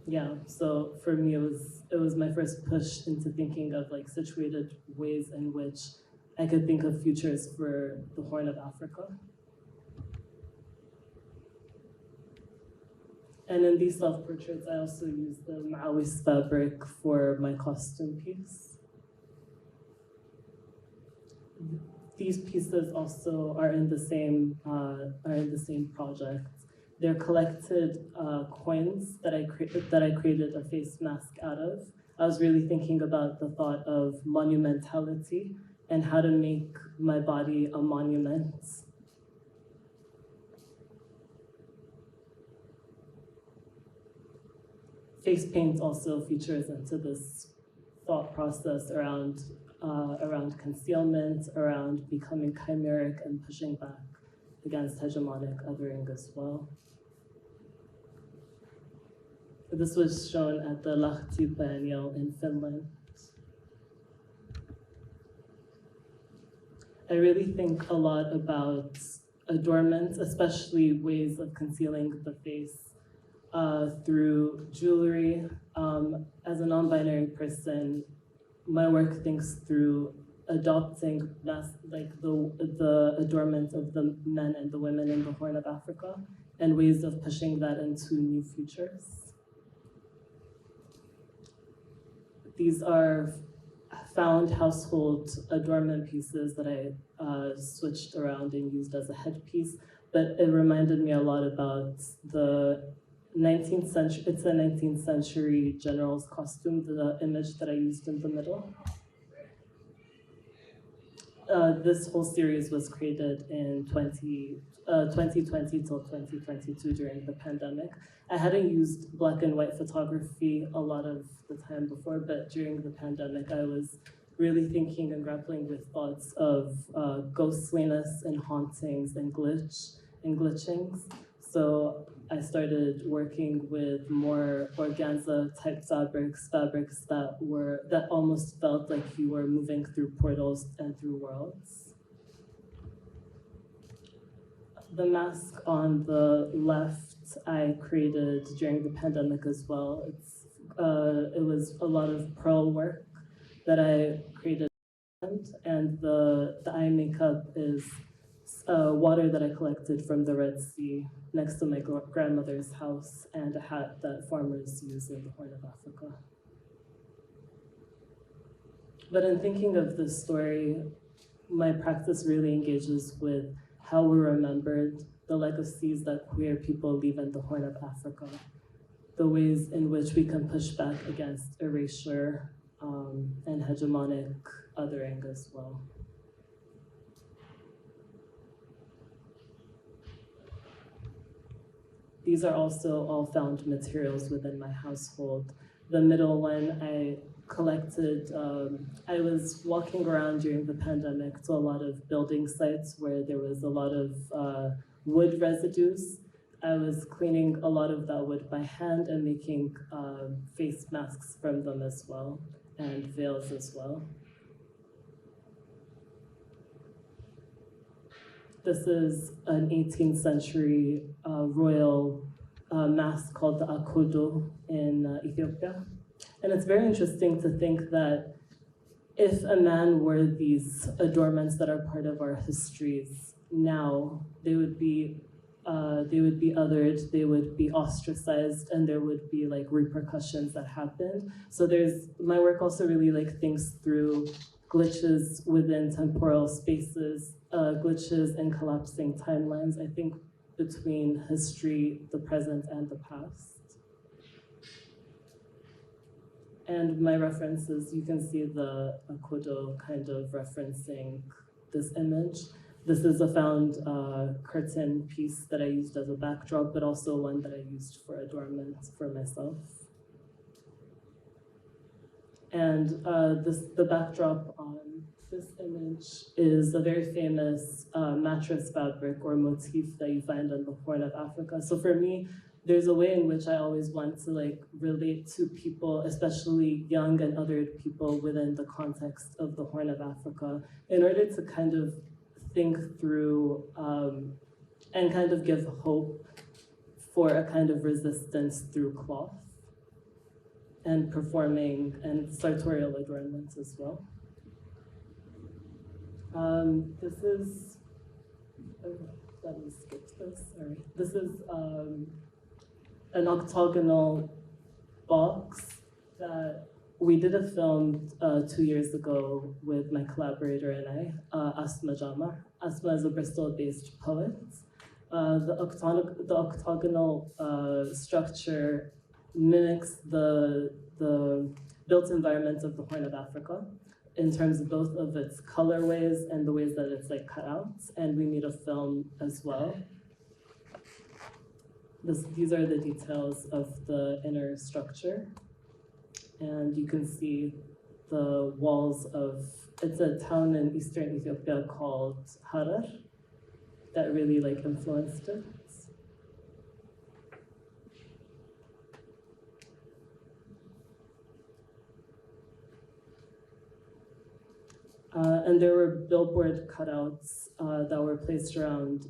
Speaker 3: yeah. So for me, it was my first push into thinking of like situated ways in which I could think of futures for the Horn of Africa. And in these self-portraits, I also used the Maawis fabric for my costume piece. These pieces also are in the same project. They're collected coins that I created a face mask out of. I was really thinking about the thought of monumentality and how to make my body a monument. Face paint also features into this thought process around concealment, around becoming chimeric and pushing back against hegemonic othering as well. This was shown at the Lahti Biennial in Finland. I really think a lot about adornment, especially ways of concealing the face through jewelry. As a non-binary person, my work thinks through adopting the adornment of the men and the women in the Horn of Africa and ways of pushing that into new futures. These are found household adornment pieces that I switched around and used as a headpiece, but it reminded me a lot about the 19th century, it's a 19th century general's costume, the image that I used in the middle. This whole series was created in 2020 till 2022 during the pandemic. I hadn't used black and white photography a lot of the time before, but during the pandemic, I was really thinking and grappling with thoughts of ghostliness and hauntings and glitchings. So I started working with more organza type fabrics that almost felt like you were moving through portals and through worlds. The mask on the left I created during the pandemic as well. It was a lot of pearl work that I created, and the eye makeup is water that I collected from the Red Sea next to my grandmother's house, and a hat that farmers use in the Horn of Africa. But in thinking of this story, my practice really engages with how we're remembered, the legacies that queer people leave in the Horn of Africa, the ways in which we can push back against erasure and hegemonic othering as well. These are also all found materials within my household. The middle one I collected, I was walking around during the pandemic to a lot of building sites where there was a lot of wood residues. I was cleaning a lot of that wood by hand and making face masks from them as well, and veils as well. This is an 18th century royal mask called the Akodo in Ethiopia. And it's very interesting to think that if a man wore these adornments that are part of our histories now, they would be othered, they would be ostracized, and there would be like repercussions that happened. So my work also really like thinks through glitches within temporal spaces, glitches and collapsing timelines, I think, between history, the present, and the past. And my references, you can see the Akodo kind of referencing this image. This is a found curtain piece that I used as a backdrop, but also one that I used for adornment for myself. And the backdrop on This image is a very famous mattress fabric or motif that you find on the Horn of Africa. So for me, there's a way in which I always want to like relate to people, especially young and other people within the context of the Horn of Africa, in order to kind of think through and kind of give hope for a kind of resistance through cloth and performing and sartorial adornments as well. This is, let me skip this, sorry. This is an octagonal box that we did a film 2 years ago with my collaborator and I, Asma Jama. Asma is a Bristol-based poet. The octagonal structure mimics the built environment of the Horn of Africa in terms of both of its colorways and the ways that it's like cut out. And we made a film as well. These are the details of the inner structure. And you can see the walls of, it's a town in eastern Ethiopia called Harar that really like influenced it. And there were billboard cutouts that were placed around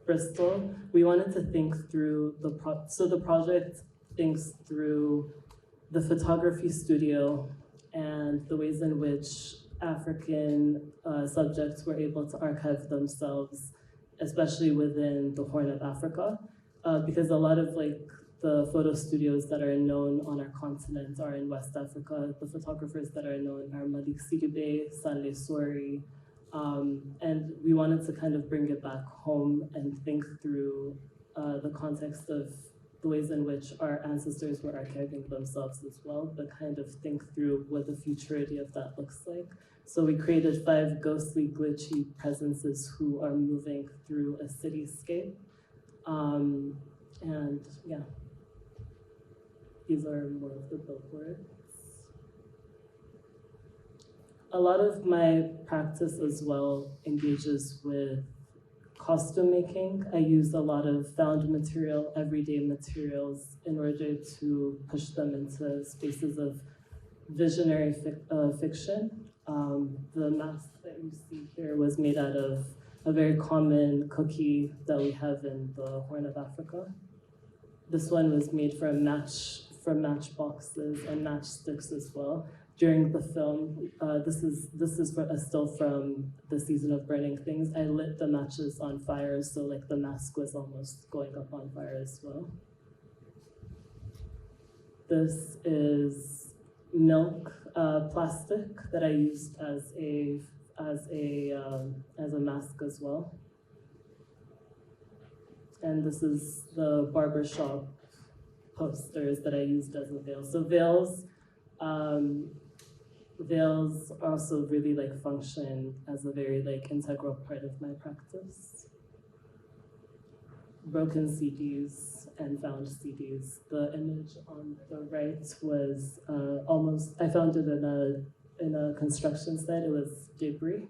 Speaker 3: Bristol. We wanted to think through so the project thinks through the photography studio and the ways in which African subjects were able to archive themselves, especially within the Horn of Africa, because a lot of like the photo studios that are known on our continent are in West Africa. The photographers that are known are Malik Sidibe, Sanle Sori, and we wanted to kind of bring it back home and think through the context of the ways in which our ancestors were archiving themselves as well, but kind of think through what the futurity of that looks like. So we created 5 ghostly, glitchy presences who are moving through a cityscape. And yeah, these are more of the billboards. A lot of my practice as well engages with costume making. I use a lot of found material, everyday materials, in order to push them into spaces of visionary fiction. The mask that you see here was made out of a very common cookie that we have in the Horn of Africa. This one was made from matchboxes and matchsticks as well. During the film, this is a still from the season of burning things. I lit the matches on fire, so like the mask was almost going up on fire as well. This is milk plastic that I used as a mask as well. And this is the barbershop posters that I used as a veil. So veils also really like function as a very like integral part of my practice. Broken CDs and found CDs. The image on the right was I found it in a construction site. It was debris.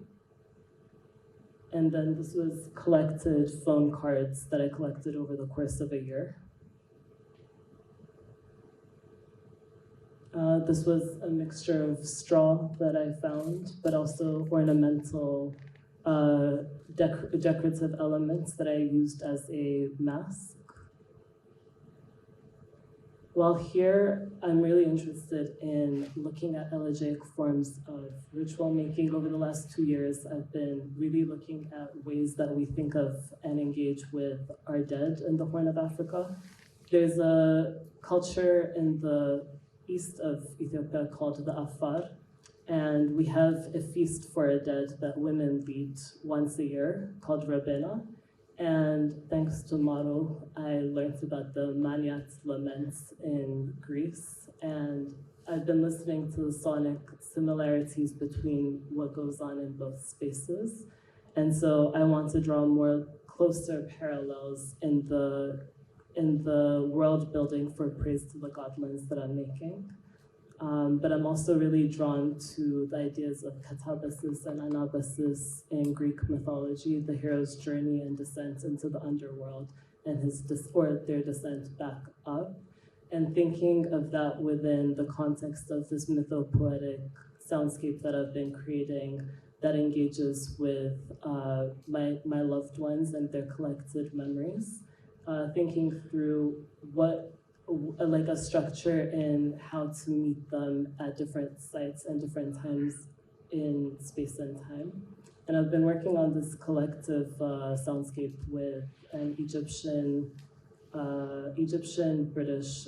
Speaker 3: And then this was collected phone cards that I collected over the course of a year. This was a mixture of straw that I found, but also ornamental decorative elements that I used as a mask. While here, I'm really interested in looking at elegiac forms of ritual making. Over the last 2 years, I've been really looking at ways that we think of and engage with our dead in the Horn of Africa. There's a culture in the east of Ethiopia called the Afar, and we have a feast for a dead that women lead once a year called Rabena. And thanks to Maro, I learned about the Maniat laments in Greece, and I've been listening to the sonic similarities between what goes on in both spaces. And so I want to draw more closer parallels in the world building for Praise to the Godlands that I'm making. But I'm also really drawn to the ideas of katabasis and anabasis in Greek mythology, the hero's journey and descent into the underworld and their descent back up. And thinking of that within the context of this mythopoetic soundscape that I've been creating that engages with my loved ones and their collected memories. Thinking through like a structure in how to meet them at different sites and different times in space and time. And I've been working on this collective soundscape with an Egyptian-British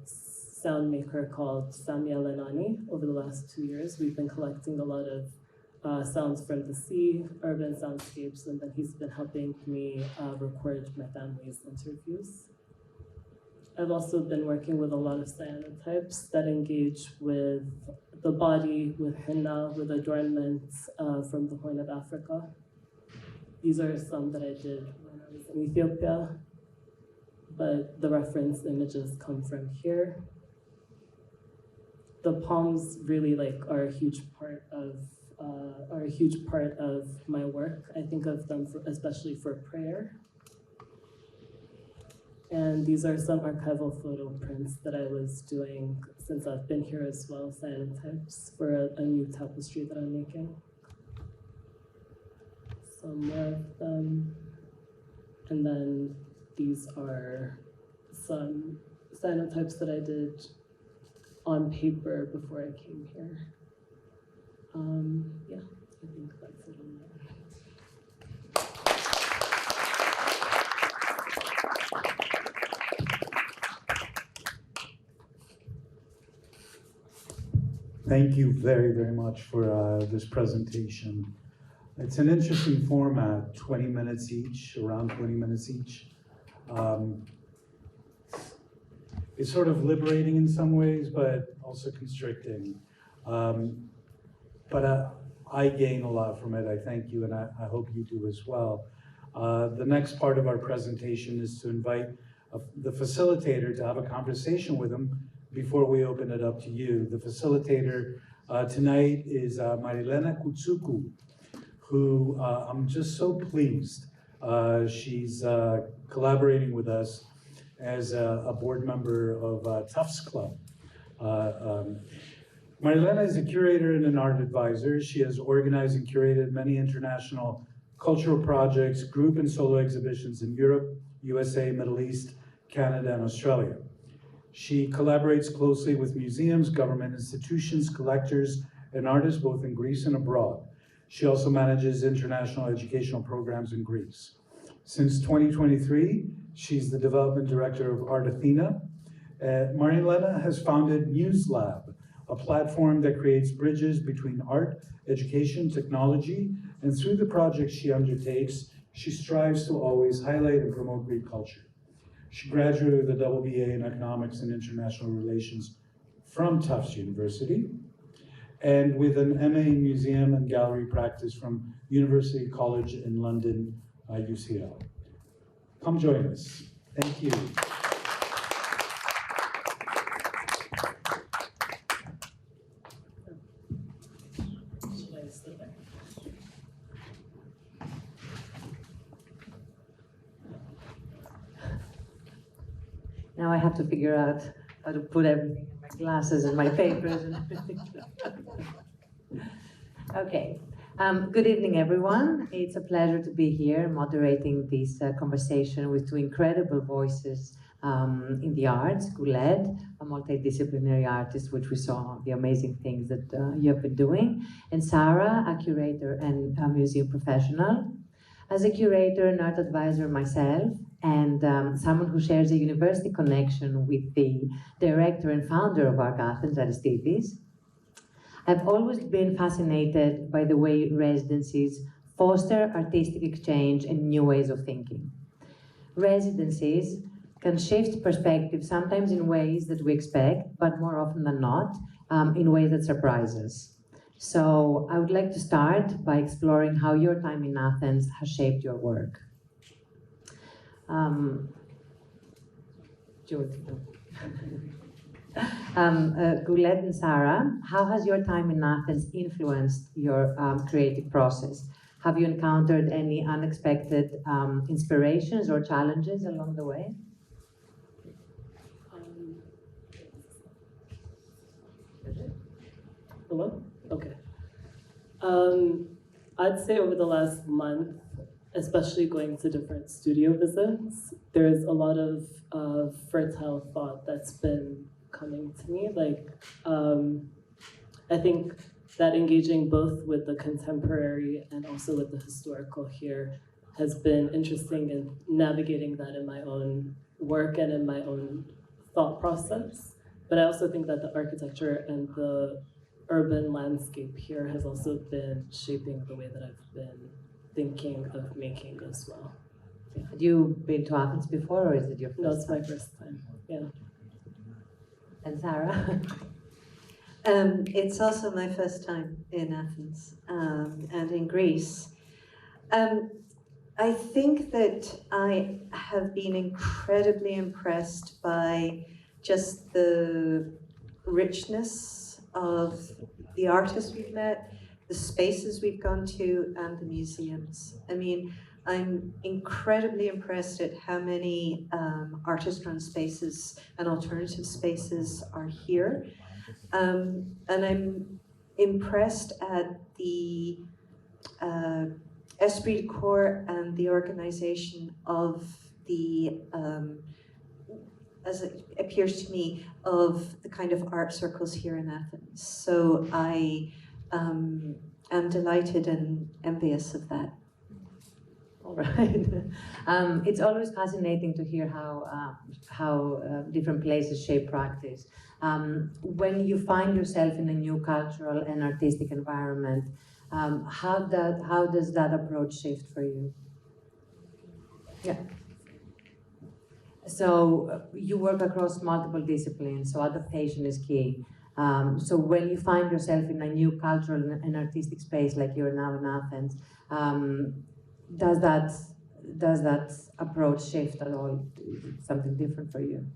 Speaker 3: sound maker called Samuel Enani over the last 2 years. We've been collecting a lot of sounds from the sea, urban soundscapes, and then he's been helping me record my family's interviews. I've also been working with a lot of cyanotypes that engage with the body, with henna, with adornments from the Horn of Africa. These are some that I did when I was in Ethiopia, but the reference images come from here. The palms really are a huge part of my work. I think of them especially for prayer. And these are some archival photo prints that I was doing since I've been here as well, cyanotypes, for a new tapestry that I'm making. Some more of them. And then these are some cyanotypes that I did on paper before I came here. Yeah, I think that's it on that.
Speaker 1: Thank you very, very much for this presentation. It's an interesting format, 20 minutes each, around 20 minutes each. It's sort of liberating in some ways, but also constricting. But I gain a lot from it, I thank you, and I hope you do as well. The next part of our presentation is to invite the facilitator to have a conversation with him before we open it up to you. The facilitator tonight is Marilena Koutsoukou, who I'm just so pleased. She's collaborating with us as a board member of Tufts Club. Marilena is a curator and an art advisor. She has organized and curated many international cultural projects, group and solo exhibitions in Europe, USA, Middle East, Canada, and Australia. She collaborates closely with museums, government institutions, collectors, and artists both in Greece and abroad. She also manages international educational programs in Greece. Since 2023, she's the development director of Art Athena. Marilena has founded Muse Lab, a platform that creates bridges between art, education, technology, and through the projects she undertakes, she strives to always highlight and promote Greek culture. She graduated with a double BA in Economics and International Relations from Tufts University, and with an MA in Museum and Gallery Practice from University College in London, UCL. Come join us. Thank you.
Speaker 4: Now I have to figure out how to put everything in my glasses and my papers and everything. Okay. Good evening, everyone. It's a pleasure to be here moderating this conversation with two incredible voices in the arts. Gouled, a multidisciplinary artist, which we saw the amazing things that you have been doing, and Sara, a curator and a museum professional. As a curator and art advisor myself, and someone who shares a university connection with the director and founder of Arc Athens, Aristides, I've always been fascinated by the way residencies foster artistic exchange and new ways of thinking. Residencies can shift perspective, sometimes in ways that we expect, but more often than not, in ways that surprise us. So I would like to start by exploring how your time in Athens has shaped your work. Gouled and Sara, how has your time in Athens influenced your creative process? Have you encountered any unexpected inspirations or challenges along the way?
Speaker 3: Hello? Okay. I'd say over the last month, especially going to different studio visits, there's a lot of fertile thought that's been coming to me. Like, I think that engaging both with the contemporary and also with the historical here has been interesting in navigating that in my own work and in my own thought process. But I also think that the architecture and the urban landscape here has also been shaping the way that I've been thinking of making as well.
Speaker 4: Yeah. Had you been to Athens before, or is it your first time?
Speaker 3: No, it's my first time, yeah.
Speaker 4: And Sara?
Speaker 2: It's also my first time in Athens and in Greece. I think that I have been incredibly impressed by just the richness of the artists we've met, the spaces we've gone to, and the museums. I mean, I'm incredibly impressed at how many artist-run spaces and alternative spaces are here. And I'm impressed at the esprit de corps and the organization of the, as it appears to me, of the kind of art circles here in Athens. So I am delighted and envious of that.
Speaker 4: All right. It's always fascinating to hear how different places shape practice. When you find yourself in a new cultural and artistic environment, how does that approach shift for you? Yeah. So you work across multiple disciplines, so adaptation is key. So when you find yourself in a new cultural and artistic space like you're now in Athens, does that approach shift at all? Is it something different for you?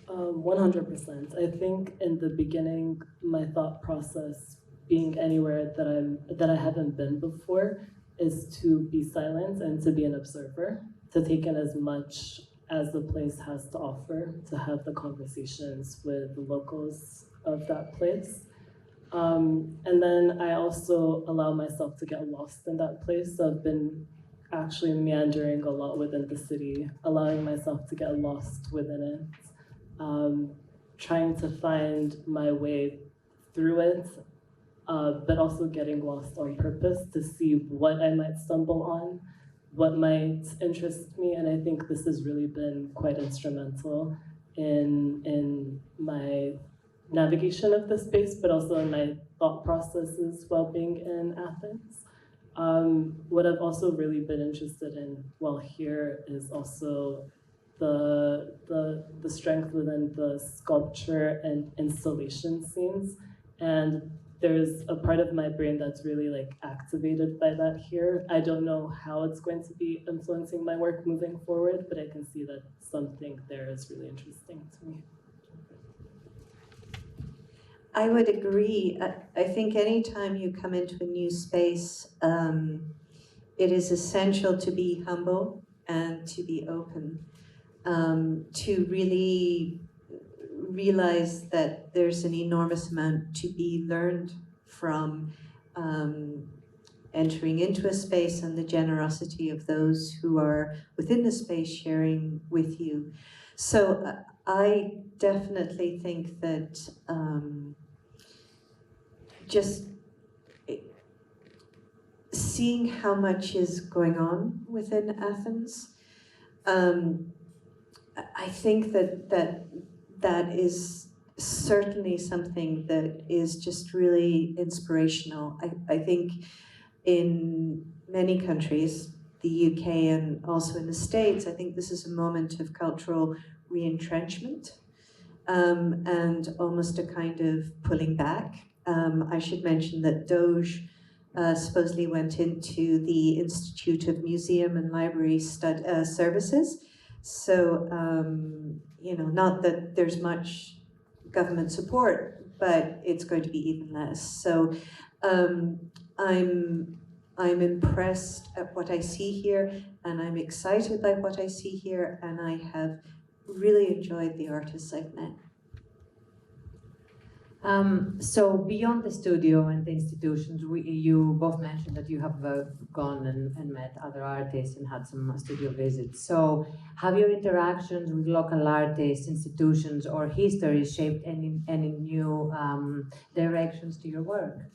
Speaker 3: 100%. I think in the beginning, my thought process, being anywhere that I haven't been before, is to be silent and to be an observer, to take in as much as the place has to offer, to have the conversations with the locals of that place. And then I also allow myself to get lost in that place. So I've been actually meandering a lot within the city, allowing myself to get lost within it, trying to find my way through it, but also getting lost on purpose to see what I might stumble on, what might interest me. And I think this has really been quite instrumental in my navigation of the space, but also in my thought processes while being in Athens. What I've also really been interested in while here is also the strength within the sculpture and installation scenes. And there's a part of my brain that's really like activated by that here. I don't know how it's going to be influencing my work moving forward, but I can see that something there is really interesting to me.
Speaker 2: I would agree. I think anytime you come into a new space, it is essential to be humble and to be open, to really realize that there's an enormous amount to be learned from entering into a space and the generosity of those who are within the space sharing with you. So I definitely think that just seeing how much is going on within Athens, I think that is certainly something that is just really inspirational. I think in many countries, the UK and also in the States, I think this is a moment of cultural re-entrenchment and almost a kind of pulling back. I should mention that Doge supposedly went into the Institute of Museum and Library Services. So, you know, not that there's much government support, but it's going to be even less. So I'm impressed at what I see here, and I'm excited by what I see here, and I have really enjoyed the artists I've met.
Speaker 4: So beyond the studio and the institutions, you both mentioned that you have gone and met other artists and had some studio visits. So have your interactions with local artists, institutions, or history shaped any new directions to your work?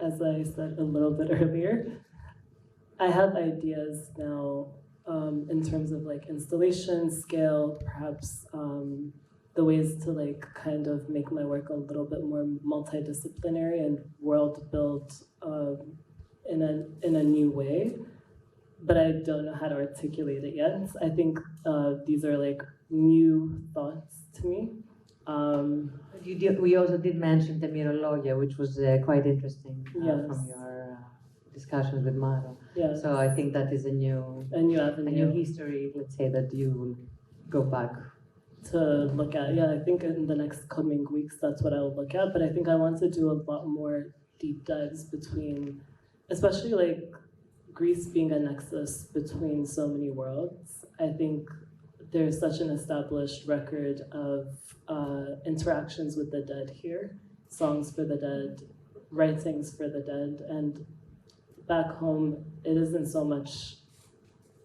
Speaker 3: As I said a little bit earlier, I have ideas now in terms of like installation, scale, perhaps the ways to like kind of make my work a little bit more multidisciplinary and world built in a new way. But I don't know how to articulate it yet. I think these are like new thoughts to me.
Speaker 4: We also did mention the Mirologia, which was quite interesting
Speaker 3: Yes.
Speaker 4: from your discussions with Maro.
Speaker 3: Yes.
Speaker 4: So I think that is a new
Speaker 3: avenue.
Speaker 4: A new history, let's say, that you will go back
Speaker 3: to look at. Yeah, I think in the next coming weeks, that's what I'll look at. But I think I want to do a lot more deep dives between, especially like Greece being a nexus between so many worlds. I think there's such an established record of interactions with the dead here, songs for the dead, writings for the dead, and back home, it isn't so much,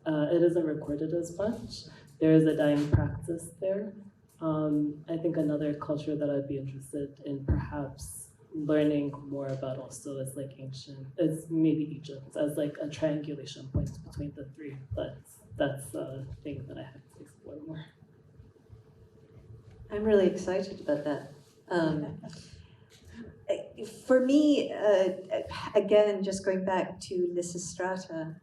Speaker 3: it isn't recorded as much. There is a dying practice there. I think another culture that I'd be interested in perhaps learning more about also is like ancient, it's maybe Egypt as like a triangulation point between the three, but that's a thing that I have to explore more.
Speaker 2: I'm really excited about that. For me, again, just going back to Lysistrata,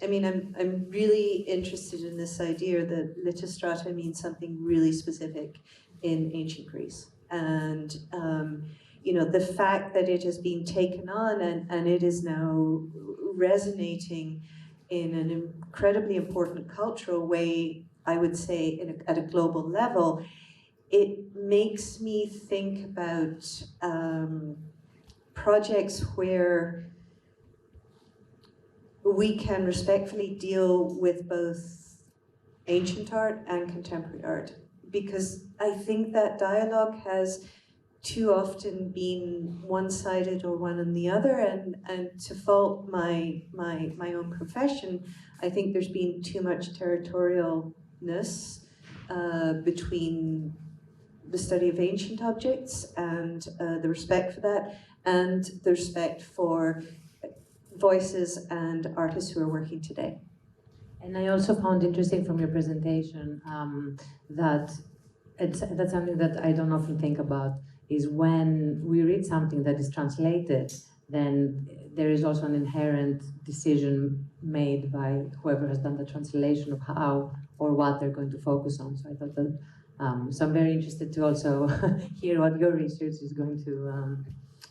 Speaker 2: I mean, I'm really interested in this idea that Lysistrata means something really specific in ancient Greece. And, you know, the fact that it has been taken on and it is now resonating in an incredibly important cultural way, I would say, at a global level, it makes me think about projects where we can respectfully deal with both ancient art and contemporary art, because I think that dialogue has too often been one-sided or one on the other, and to fault my own profession, I think there's been too much territorialness between the study of ancient objects and the respect for that, and the respect for voices and artists who are working today.
Speaker 4: And I also found interesting from your presentation that that's something that I don't often think about, is when we read something that is translated, then there is also an inherent decision made by whoever has done the translation of how or what they're going to focus on. So I thought that, so I'm very interested to also hear what your research is going to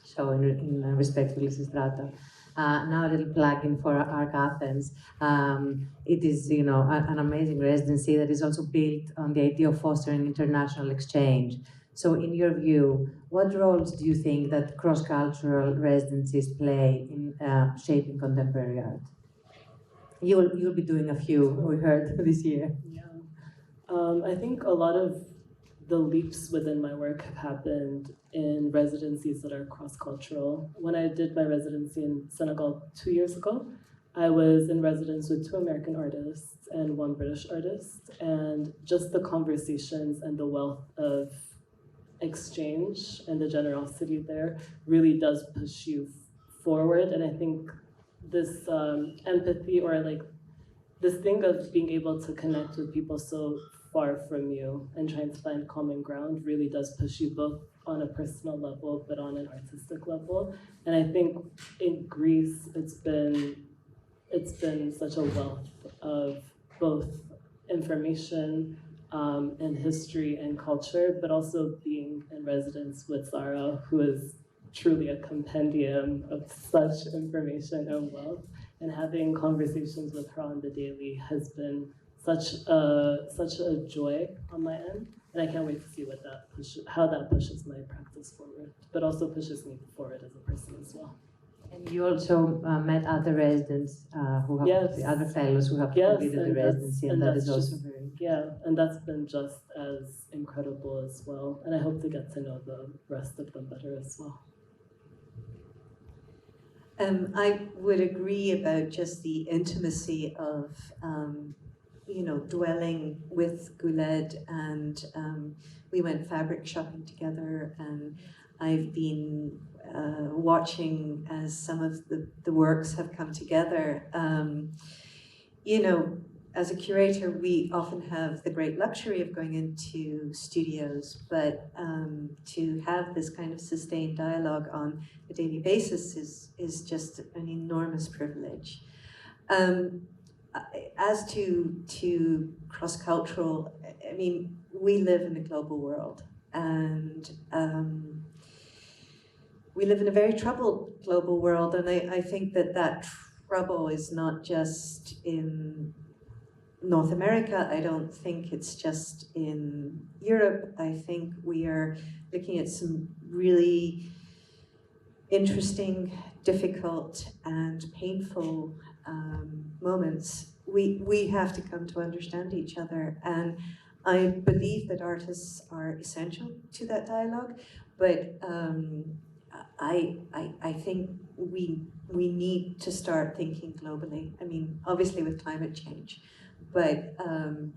Speaker 4: show in respect to Lysistrata. Now a little plug-in for ARC Athens. It is, you know, an amazing residency that is also built on the idea of fostering international exchange. So in your view, what roles do you think that cross-cultural residencies play in shaping contemporary art? You'll be doing a few, we heard, this year.
Speaker 3: Yeah. I think a lot of the leaps within my work have happened in residencies that are cross-cultural. When I did my residency in Senegal 2 years ago, I was in residence with 2 American artists and 1 British artist, and just the conversations and the wealth of exchange and the generosity there really does push you forward. And I think this empathy, or like this thing of being able to connect with people so far from you and trying to find common ground, really does push you both on a personal level but on an artistic level. And I think in Greece it's been such a wealth of both information and history and culture, but also being in residence with Sara, who is truly a compendium of such information and wealth, and having conversations with her on the daily has been such a joy on my end, and I can't wait to see how that pushes my practice forward, but also pushes me forward as a person as well.
Speaker 4: And you also met other residents who have,
Speaker 3: Yes.
Speaker 4: the other fellows who have
Speaker 3: Yes,
Speaker 4: completed the
Speaker 3: and that's-
Speaker 4: residency, and
Speaker 3: and
Speaker 4: that
Speaker 3: that's
Speaker 4: is also
Speaker 3: just-
Speaker 4: very interesting.
Speaker 3: Yeah, and that's been just as incredible as well, and I hope to get to know the rest of them better as well.
Speaker 2: I would agree about just the intimacy of, dwelling with Gouled, and we went fabric shopping together, and I've been watching as some of the works have come together. As a curator, we often have the great luxury of going into studios, but to have this kind of sustained dialogue on a daily basis is just an enormous privilege. As to cross-cultural, I mean, we live in a global world, and we live in a very troubled global world, and I think that trouble is not just in North America. I don't think it's just in Europe. I think we are looking at some really interesting, difficult, and painful moments. We have to come to understand each other, and I believe that artists are essential to that dialogue, but I think we need to start thinking globally. I mean, obviously with climate change, but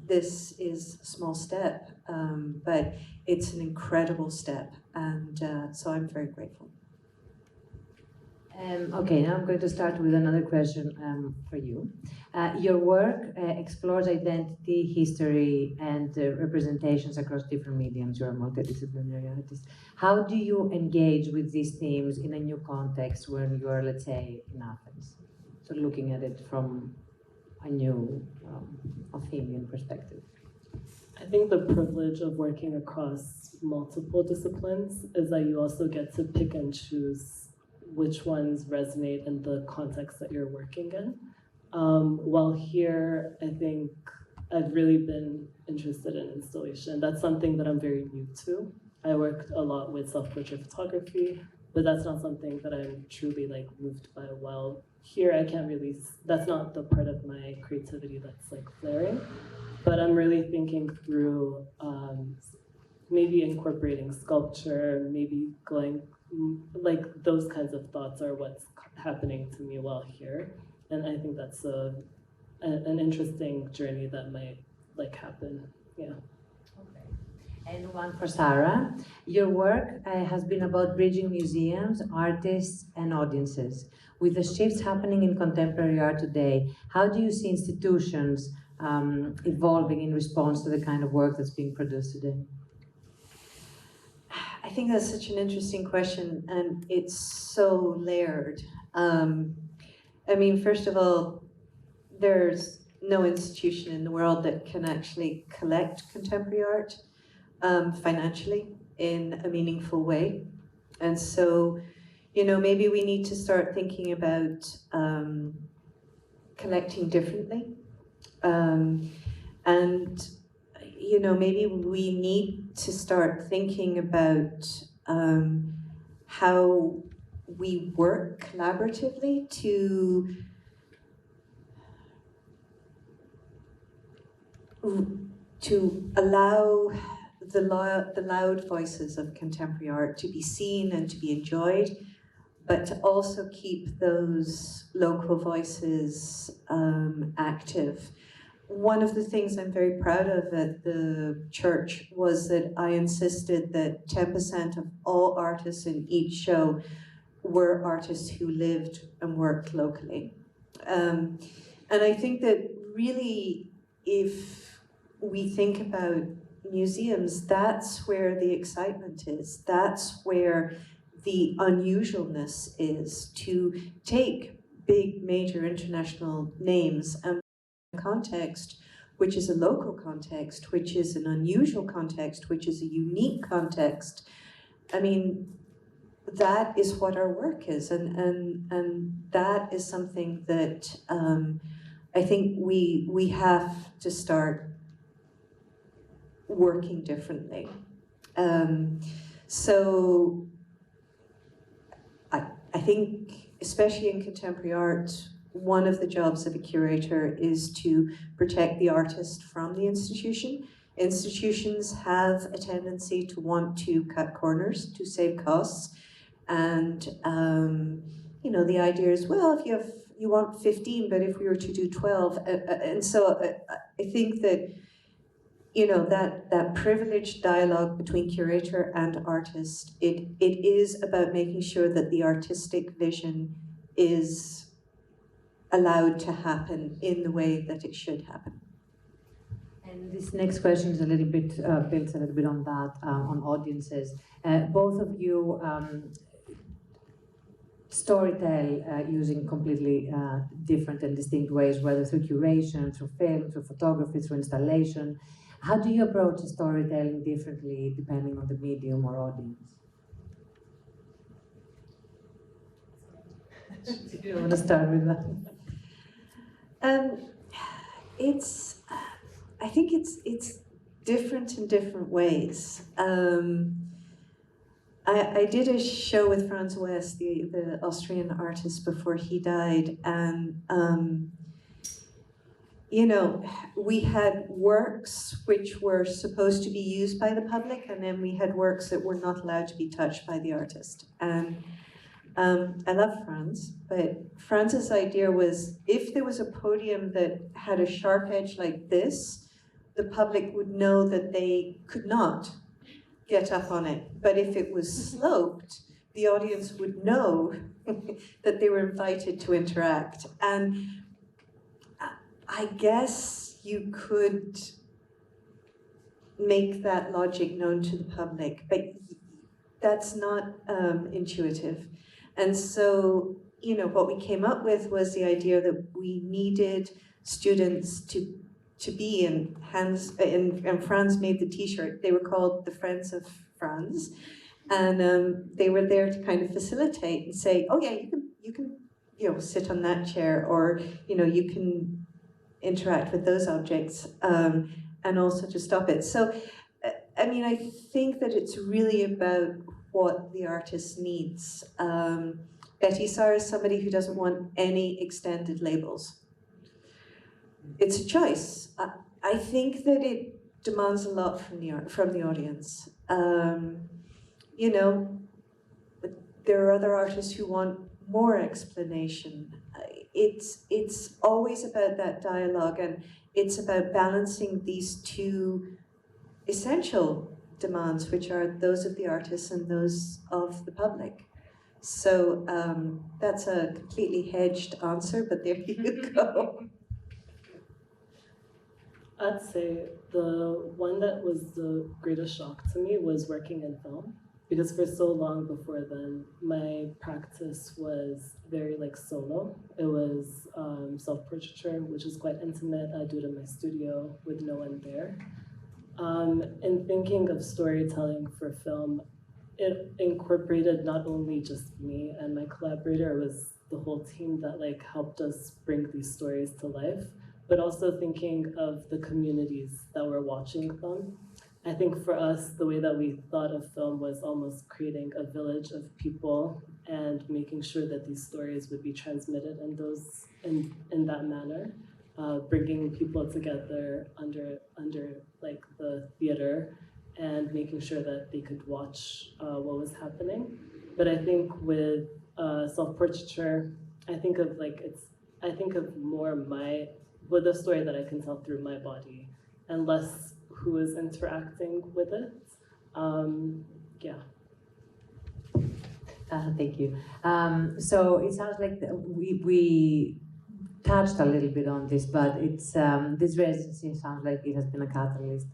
Speaker 2: this is a small step, but it's an incredible step, and so I'm very grateful.
Speaker 4: Okay, now I'm going to start with another question for you. Your work explores identity, history, and representations across different mediums. You're a multidisciplinary artist. How do you engage with these themes in a new context when you're, let's say, in Athens? So looking at it from a new Athenian perspective.
Speaker 3: I think the privilege of working across multiple disciplines is that you also get to pick and choose which ones resonate in the context that you're working in. While here, I think I've really been interested in installation. That's something that I'm very new to. I worked a lot with self-portrait photography, but that's not something that I'm truly moved by. While here, I can't really, that's not the part of my creativity that's flaring, but I'm really thinking through maybe incorporating sculpture, maybe going, those kinds of thoughts are what's happening to me while here. And I think that's an interesting journey that might happen, yeah.
Speaker 4: Okay. And one for Sara. Your work has been about bridging museums, artists, and audiences. With the shifts happening in contemporary art today, how do you see institutions evolving in response to the kind of work that's being produced today?
Speaker 2: I think that's such an interesting question, and it's so layered. I mean, first of all, there's no institution in the world that can actually collect contemporary art financially in a meaningful way. And so, maybe we need to start thinking about collecting differently. And maybe we need to start thinking about how we work collaboratively to allow the loud voices of contemporary art to be seen and to be enjoyed, but to also keep those local voices active. One of the things I'm very proud of at the church was that I insisted that 10% of all artists in each show were artists who lived and worked locally. And I think that really, if we think about museums, that's where the excitement is. That's where the unusualness is, to take big, major international names and context, which is a local context, which is an unusual context, which is a unique context. I mean, that is what our work is, and that is something that I think we have to start working differently. So I think, especially in contemporary art, one of the jobs of a curator is to protect the artist from the institution. Institutions have a tendency to want to cut corners, to save costs. And, you know, the idea is, well, if you want 15, but if we were to do 12. And so I think that, you know, that privileged dialogue between curator and artist, it is about making sure that the artistic vision is allowed to happen in the way that it should happen.
Speaker 4: And this next question is a little bit builds a little bit on that, on audiences. Both of you storytell using completely different and distinct ways, whether through curation, through film, through photography, through installation. How do you approach storytelling differently depending on the medium or audience? Do you want to start with that?
Speaker 2: I think it's different in different ways. I did a show with Franz West, the Austrian artist, before he died, and you know, we had works which were supposed to be used by the public, and then we had works that were not allowed to be touched by the artist. And I love Franz, but Franz's idea was, if there was a podium that had a sharp edge like this, the public would know that they could not get up on it. But if it was sloped, the audience would know that they were invited to interact. And I guess you could make that logic known to the public, but that's not intuitive. And so, you know, what we came up with was the idea that we needed students to be in hands, and Franz made the t-shirt. They were called the Friends of Franz, and they were there to kind of facilitate and say, oh yeah, you can you know, sit on that chair, or you know, you can interact with those objects, and also to stop it. So, I mean, I think that it's really about what the artist needs. Betty Sara is somebody who doesn't want any extended labels. It's a choice. I think that it demands a lot from the audience. You know, but there are other artists who want more explanation. It's always about that dialogue, and it's about balancing these two essential demands, which are those of the artists and those of the public. So that's a completely hedged answer, but there you go.
Speaker 3: I'd say the one that was the greatest shock to me was working in film, because for so long before then, my practice was very like solo. It was self-portraiture, which is quite intimate. I do it in my studio with no one there. In thinking of storytelling for film, it incorporated not only just me and my collaborator, it was the whole team that like helped us bring these stories to life, but also thinking of the communities that were watching them. I think for us, the way that we thought of film was almost creating a village of people and making sure that these stories would be transmitted in that manner. Bringing people together under like the theater and making sure that they could watch what was happening. But I think with self-portraiture, I think of more with a story that I can tell through my body and less who is interacting with it. Yeah.
Speaker 4: Thank you. So it sounds like we touched a little bit on this, but it's this residency sounds like it has been a catalyst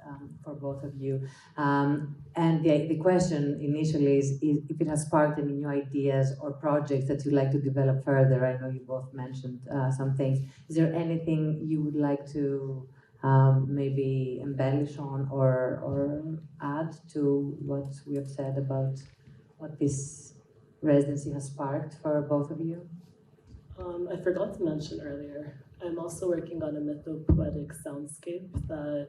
Speaker 4: for both of you. And the question initially is if it has sparked any new ideas or projects that you'd like to develop further. I know you both mentioned some things. Is there anything you would like to maybe embellish on or add to what we have said about what this residency has sparked for both of you?
Speaker 3: I forgot to mention earlier, I'm also working on a mythopoetic soundscape that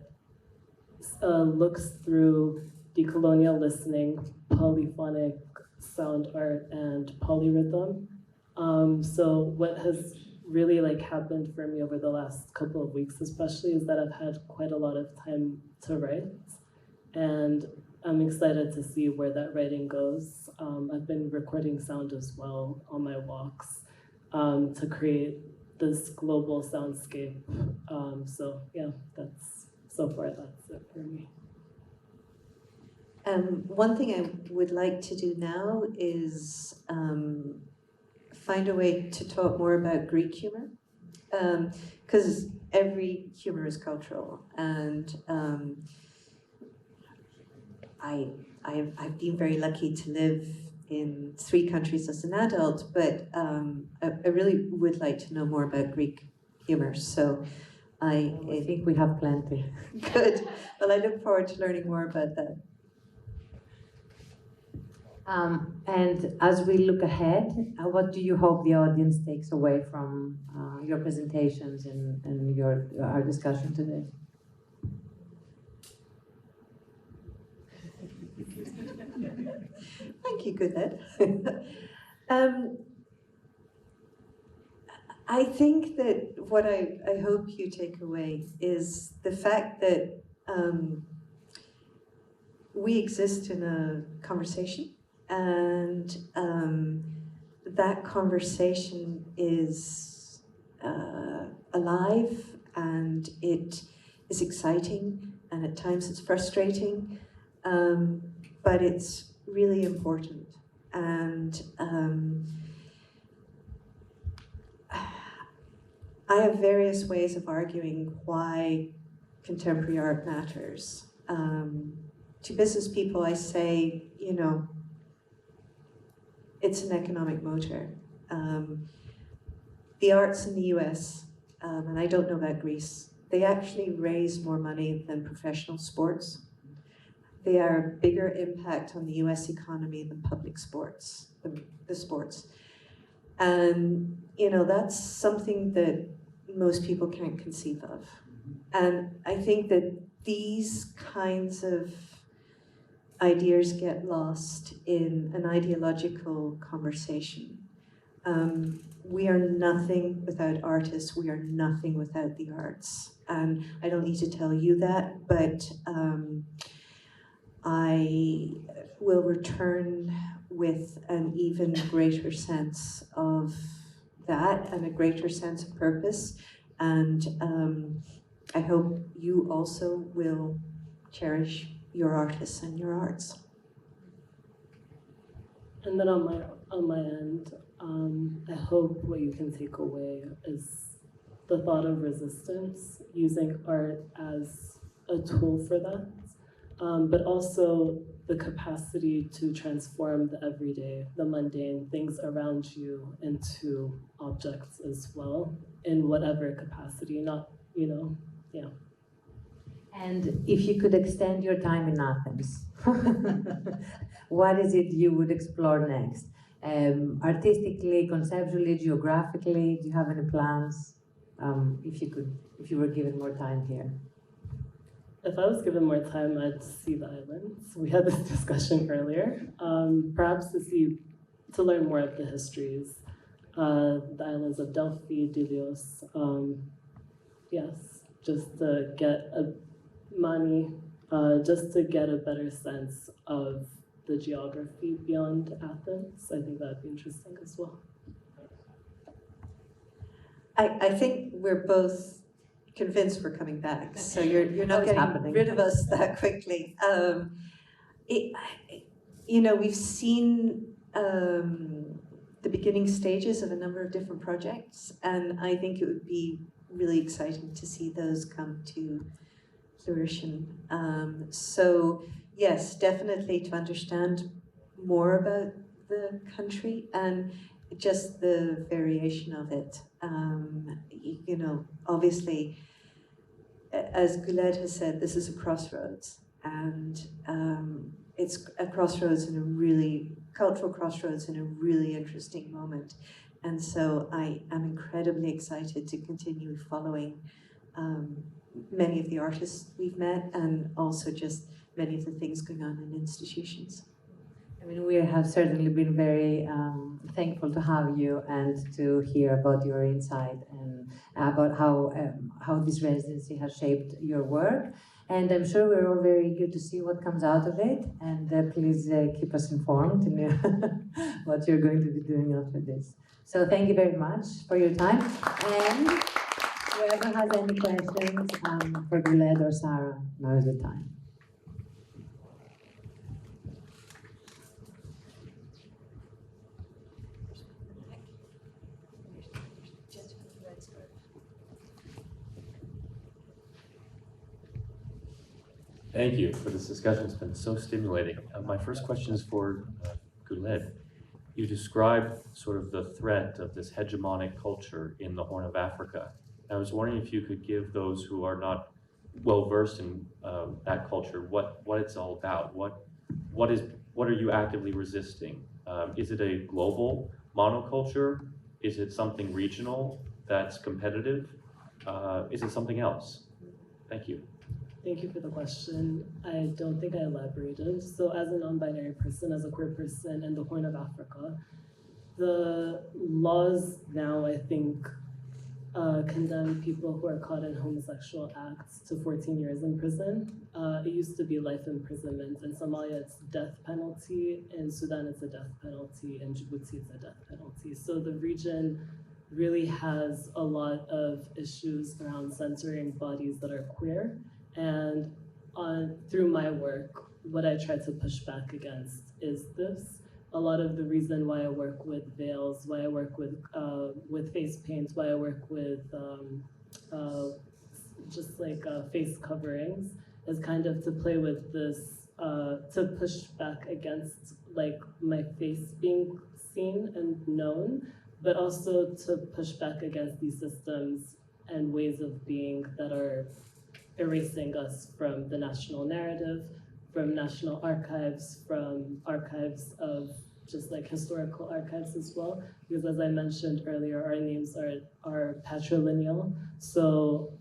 Speaker 3: looks through decolonial listening, polyphonic sound art, and polyrhythm. So what has really happened for me over the last couple of weeks especially is that I've had quite a lot of time to write, and I'm excited to see where that writing goes. I've been recording sound as well on my walks to create this global soundscape. So yeah, that's it for me.
Speaker 2: One thing I would like to do now is find a way to talk more about Greek humor, because every humor is cultural, and I've been very lucky to live in 3 countries as an adult, but I really would like to know more about Greek humor. So I
Speaker 4: think we have plenty.
Speaker 2: Good. Well, I look forward to learning more about that.
Speaker 4: And as we look ahead, what do you hope the audience takes away from your presentations and our discussion today?
Speaker 2: Thank you, Gouled. I think that what I hope you take away is the fact that we exist in a conversation, and that conversation is alive, and it is exciting, and at times it's frustrating, but it's really important. And I have various ways of arguing why contemporary art matters. To business people, I say, it's an economic motor. The arts in the US, and I don't know about Greece, they actually raise more money than professional sports. They are a bigger impact on the US economy than public sports, the sports. And, that's something that most people can't conceive of. And I think that these kinds of ideas get lost in an ideological conversation. We are nothing without artists. We are nothing without the arts. And I don't need to tell you that, but I will return with an even greater sense of that and a greater sense of purpose. And I hope you also will cherish your artists and your arts.
Speaker 3: And then on my end, I hope what you can take away is the thought of resistance, using art as a tool for that, but also the capacity to transform the everyday, the mundane things around you into objects as well, in whatever capacity, not, yeah.
Speaker 4: And if you could extend your time in Athens, what is it you would explore next? Artistically, conceptually, geographically, do you have any plans? If you were given more time here.
Speaker 3: If I was given more time, I'd see the islands. We had this discussion earlier. Perhaps to learn more of the histories, the islands of Delphi, Dilios. Yes, just to get just to get a better sense of the geography beyond Athens. I think that'd be interesting as well.
Speaker 2: I think we're both convinced we're coming back, so you're not getting rid of us that quickly. We've seen the beginning stages of a number of different projects, and I think it would be really exciting to see those come to fruition. So yes, definitely to understand more about the country and just the variation of it. Obviously, as Gouled has said, this is a crossroads, and it's a crossroads in a really cultural crossroads in a really interesting moment. And so I am incredibly excited to continue following many of the artists we've met, and also just many of the things going on in institutions.
Speaker 4: I mean, we have certainly been very thankful to have you and to hear about your insight and about how this residency has shaped your work. And I'm sure we're all very eager to see what comes out of it. And please keep us informed in what you're going to be doing after this. So thank you very much for your time. And whoever has any questions for Gouled or Sara, now is the time.
Speaker 5: Thank you for this discussion. It's been so stimulating. My first question is for Gouled. You described sort of the threat of this hegemonic culture in the Horn of Africa. I was wondering if you could give those who are not well versed in that culture what it's all about. What are you actively resisting? Is it a global monoculture? Is it something regional that's competitive? Is it something else? Thank you.
Speaker 3: Thank you for the question. I don't think I elaborated. So as a non-binary person, as a queer person in the Horn of Africa, the laws now, I think, condemn people who are caught in homosexual acts to 14 years in prison. It used to be life imprisonment. In Somalia, it's death penalty. In Sudan, it's a death penalty. In Djibouti, it's a death penalty. So the region really has a lot of issues around censoring bodies that are queer. And through my work, what I try to push back against is this. A lot of the reason why I work with veils, why I work with face paint, why I work with just like face coverings, is kind of to play with this, to push back against like my face being seen and known, but also to push back against these systems and ways of being that are erasing us from the national narrative, from national archives, from archives of just like historical archives as well. Because as I mentioned earlier, our names are patrilineal. So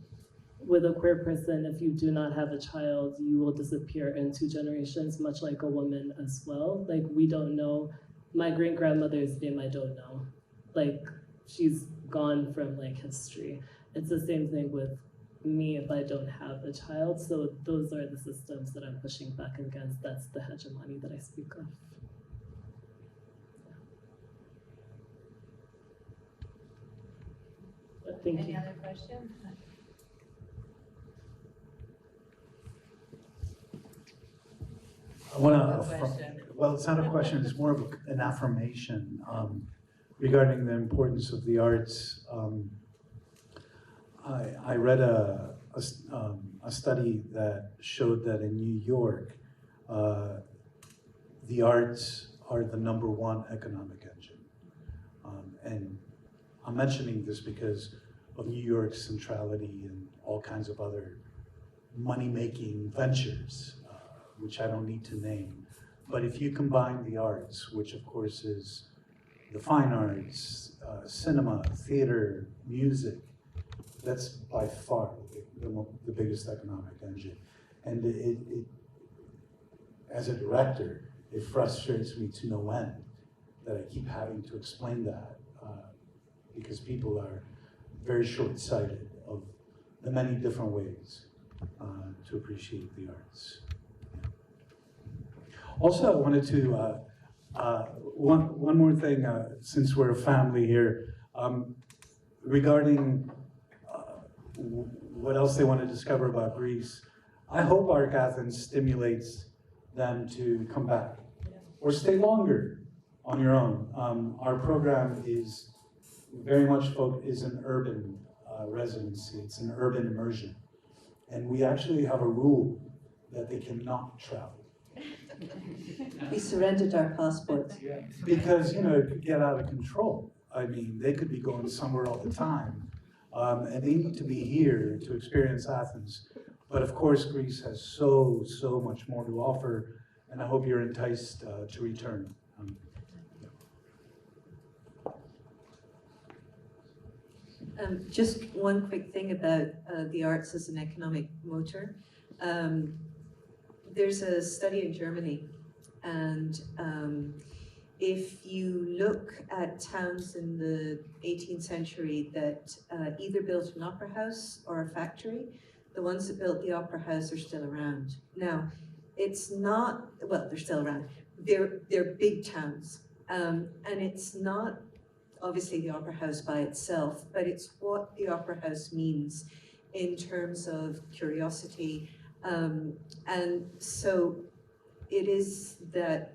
Speaker 3: with a queer person, if you do not have a child, you will disappear in 2 generations, much like a woman as well. Like we don't know, my great-grandmother's name I don't know. Like she's gone from like history. It's the same thing with me if I don't have a child. So those are the systems that I'm pushing back against. That's the hegemony that I speak of. But thank you.
Speaker 4: Any other questions?
Speaker 6: I want to, well, it's not a question, it's more of an affirmation regarding the importance of the arts. I read a study that showed that in New York, the arts are the #1 economic engine. And I'm mentioning this because of New York's centrality and all kinds of other money-making ventures, which I don't need to name. But if you combine the arts, which of course is the fine arts, cinema, theater, music, that's by far the biggest economic engine. And it, as a director, it frustrates me to no end that I keep having to explain that because people are very short-sighted of the many different ways to appreciate the arts. Also, I wanted to, one more thing, since we're a family here, regarding what else they want to discover about Greece. I hope Arc Athens stimulates them to come back or stay longer on your own. Our program is very much is an urban residency. It's an urban immersion. And we actually have a rule that they cannot travel.
Speaker 2: We surrendered our passports.
Speaker 6: Because, you know, it could get out of control. I mean, they could be going somewhere all the time. And they need to be here to experience Athens. But of course, Greece has so much more to offer, and I hope you're enticed to return.
Speaker 2: Just one quick thing about the arts as an economic motor. There's a study in Germany, and if you look at towns in the 18th century that either built an opera house or a factory, the ones that built the opera house are still around. Now, it's not, well, they're still around. They're big towns, and it's not obviously the opera house by itself, but it's what the opera house means in terms of curiosity. And so it is that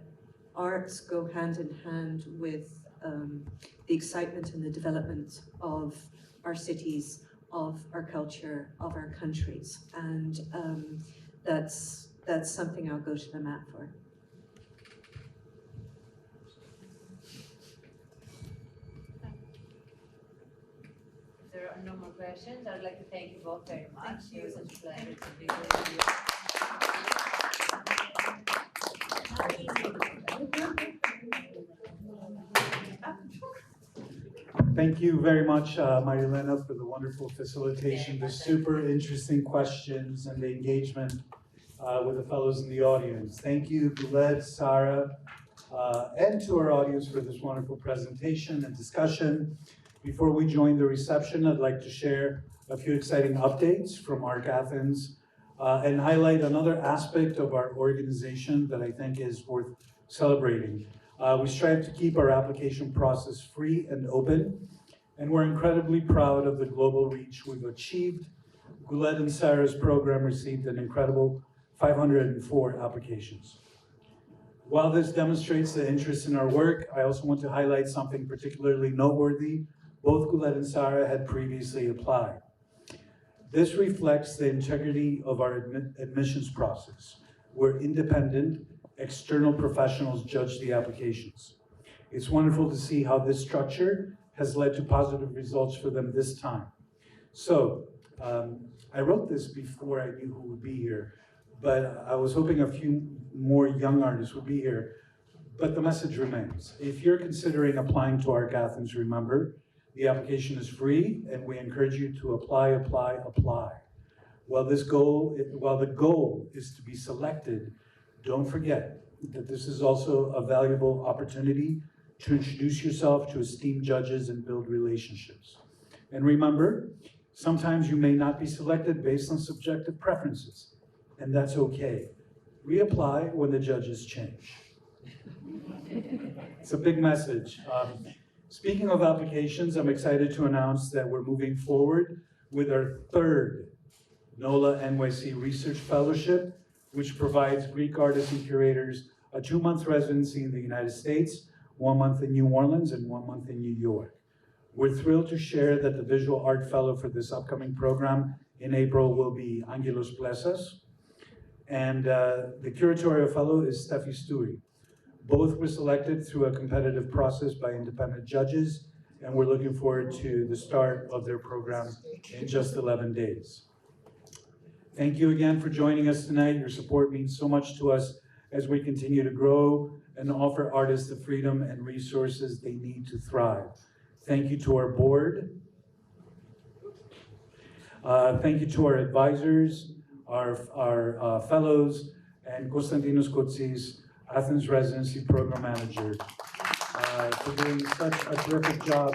Speaker 2: arts go hand in hand with the excitement and the development of our cities, of our culture, of our countries. And that's something I'll go to the mat for.
Speaker 4: If there are no more questions, I'd like to thank you both very much. It was such a pleasure to be with you.
Speaker 6: Thank you very much, Marilena, for the wonderful facilitation, the super interesting questions, and the engagement with the fellows in the audience. Thank you, Gouled, Sara, and to our audience for this wonderful presentation and discussion. Before we join the reception, I'd like to share a few exciting updates from ARC Athens and highlight another aspect of our organization that I think is worth celebrating. We strive to keep our application process free and open, and we're incredibly proud of the global reach we've achieved. Gouled and Sara's program received an incredible 504 applications. While this demonstrates the interest in our work, I also want to highlight something particularly noteworthy. Both Gouled and Sara had previously applied. This reflects the integrity of our admissions process, where independent, external professionals judge the applications. It's wonderful to see how this structure has led to positive results for them this time. So, I wrote this before I knew who would be here, but I was hoping a few more young artists would be here. But the message remains. If you're considering applying to ARC Athens, remember, the application is free, and we encourage you to apply. While the goal is to be selected, don't forget that this is also a valuable opportunity to introduce yourself to esteemed judges and build relationships. And remember, sometimes you may not be selected based on subjective preferences, and that's okay. Reapply when the judges change. It's a big message. Speaking of applications, I'm excited to announce that we're moving forward with our third NOLA NYC Research Fellowship, which provides Greek artists and curators a 2-month residency in the United States, 1 month in New Orleans, and 1 month in New York. We're thrilled to share that the Visual Art Fellow for this upcoming program in April will be Angelos Plessas, and the Curatorial Fellow is Steffi Sturi. Both were selected through a competitive process by independent judges, and we're looking forward to the start of their program in just 11 days. Thank you again for joining us tonight. Your support means so much to us as we continue to grow and offer artists the freedom and resources they need to thrive. Thank you to our board. Thank you to our advisors, our fellows, and Konstantinos Kotsis, Athens Residency Program Manager, for doing such a terrific job.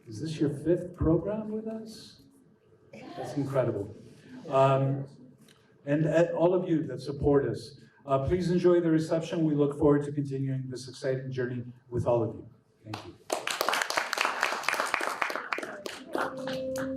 Speaker 6: Is this your 5th program with us? That's incredible. And all of you that support us, please enjoy the reception. We look forward to continuing this exciting journey with all of you. Thank you.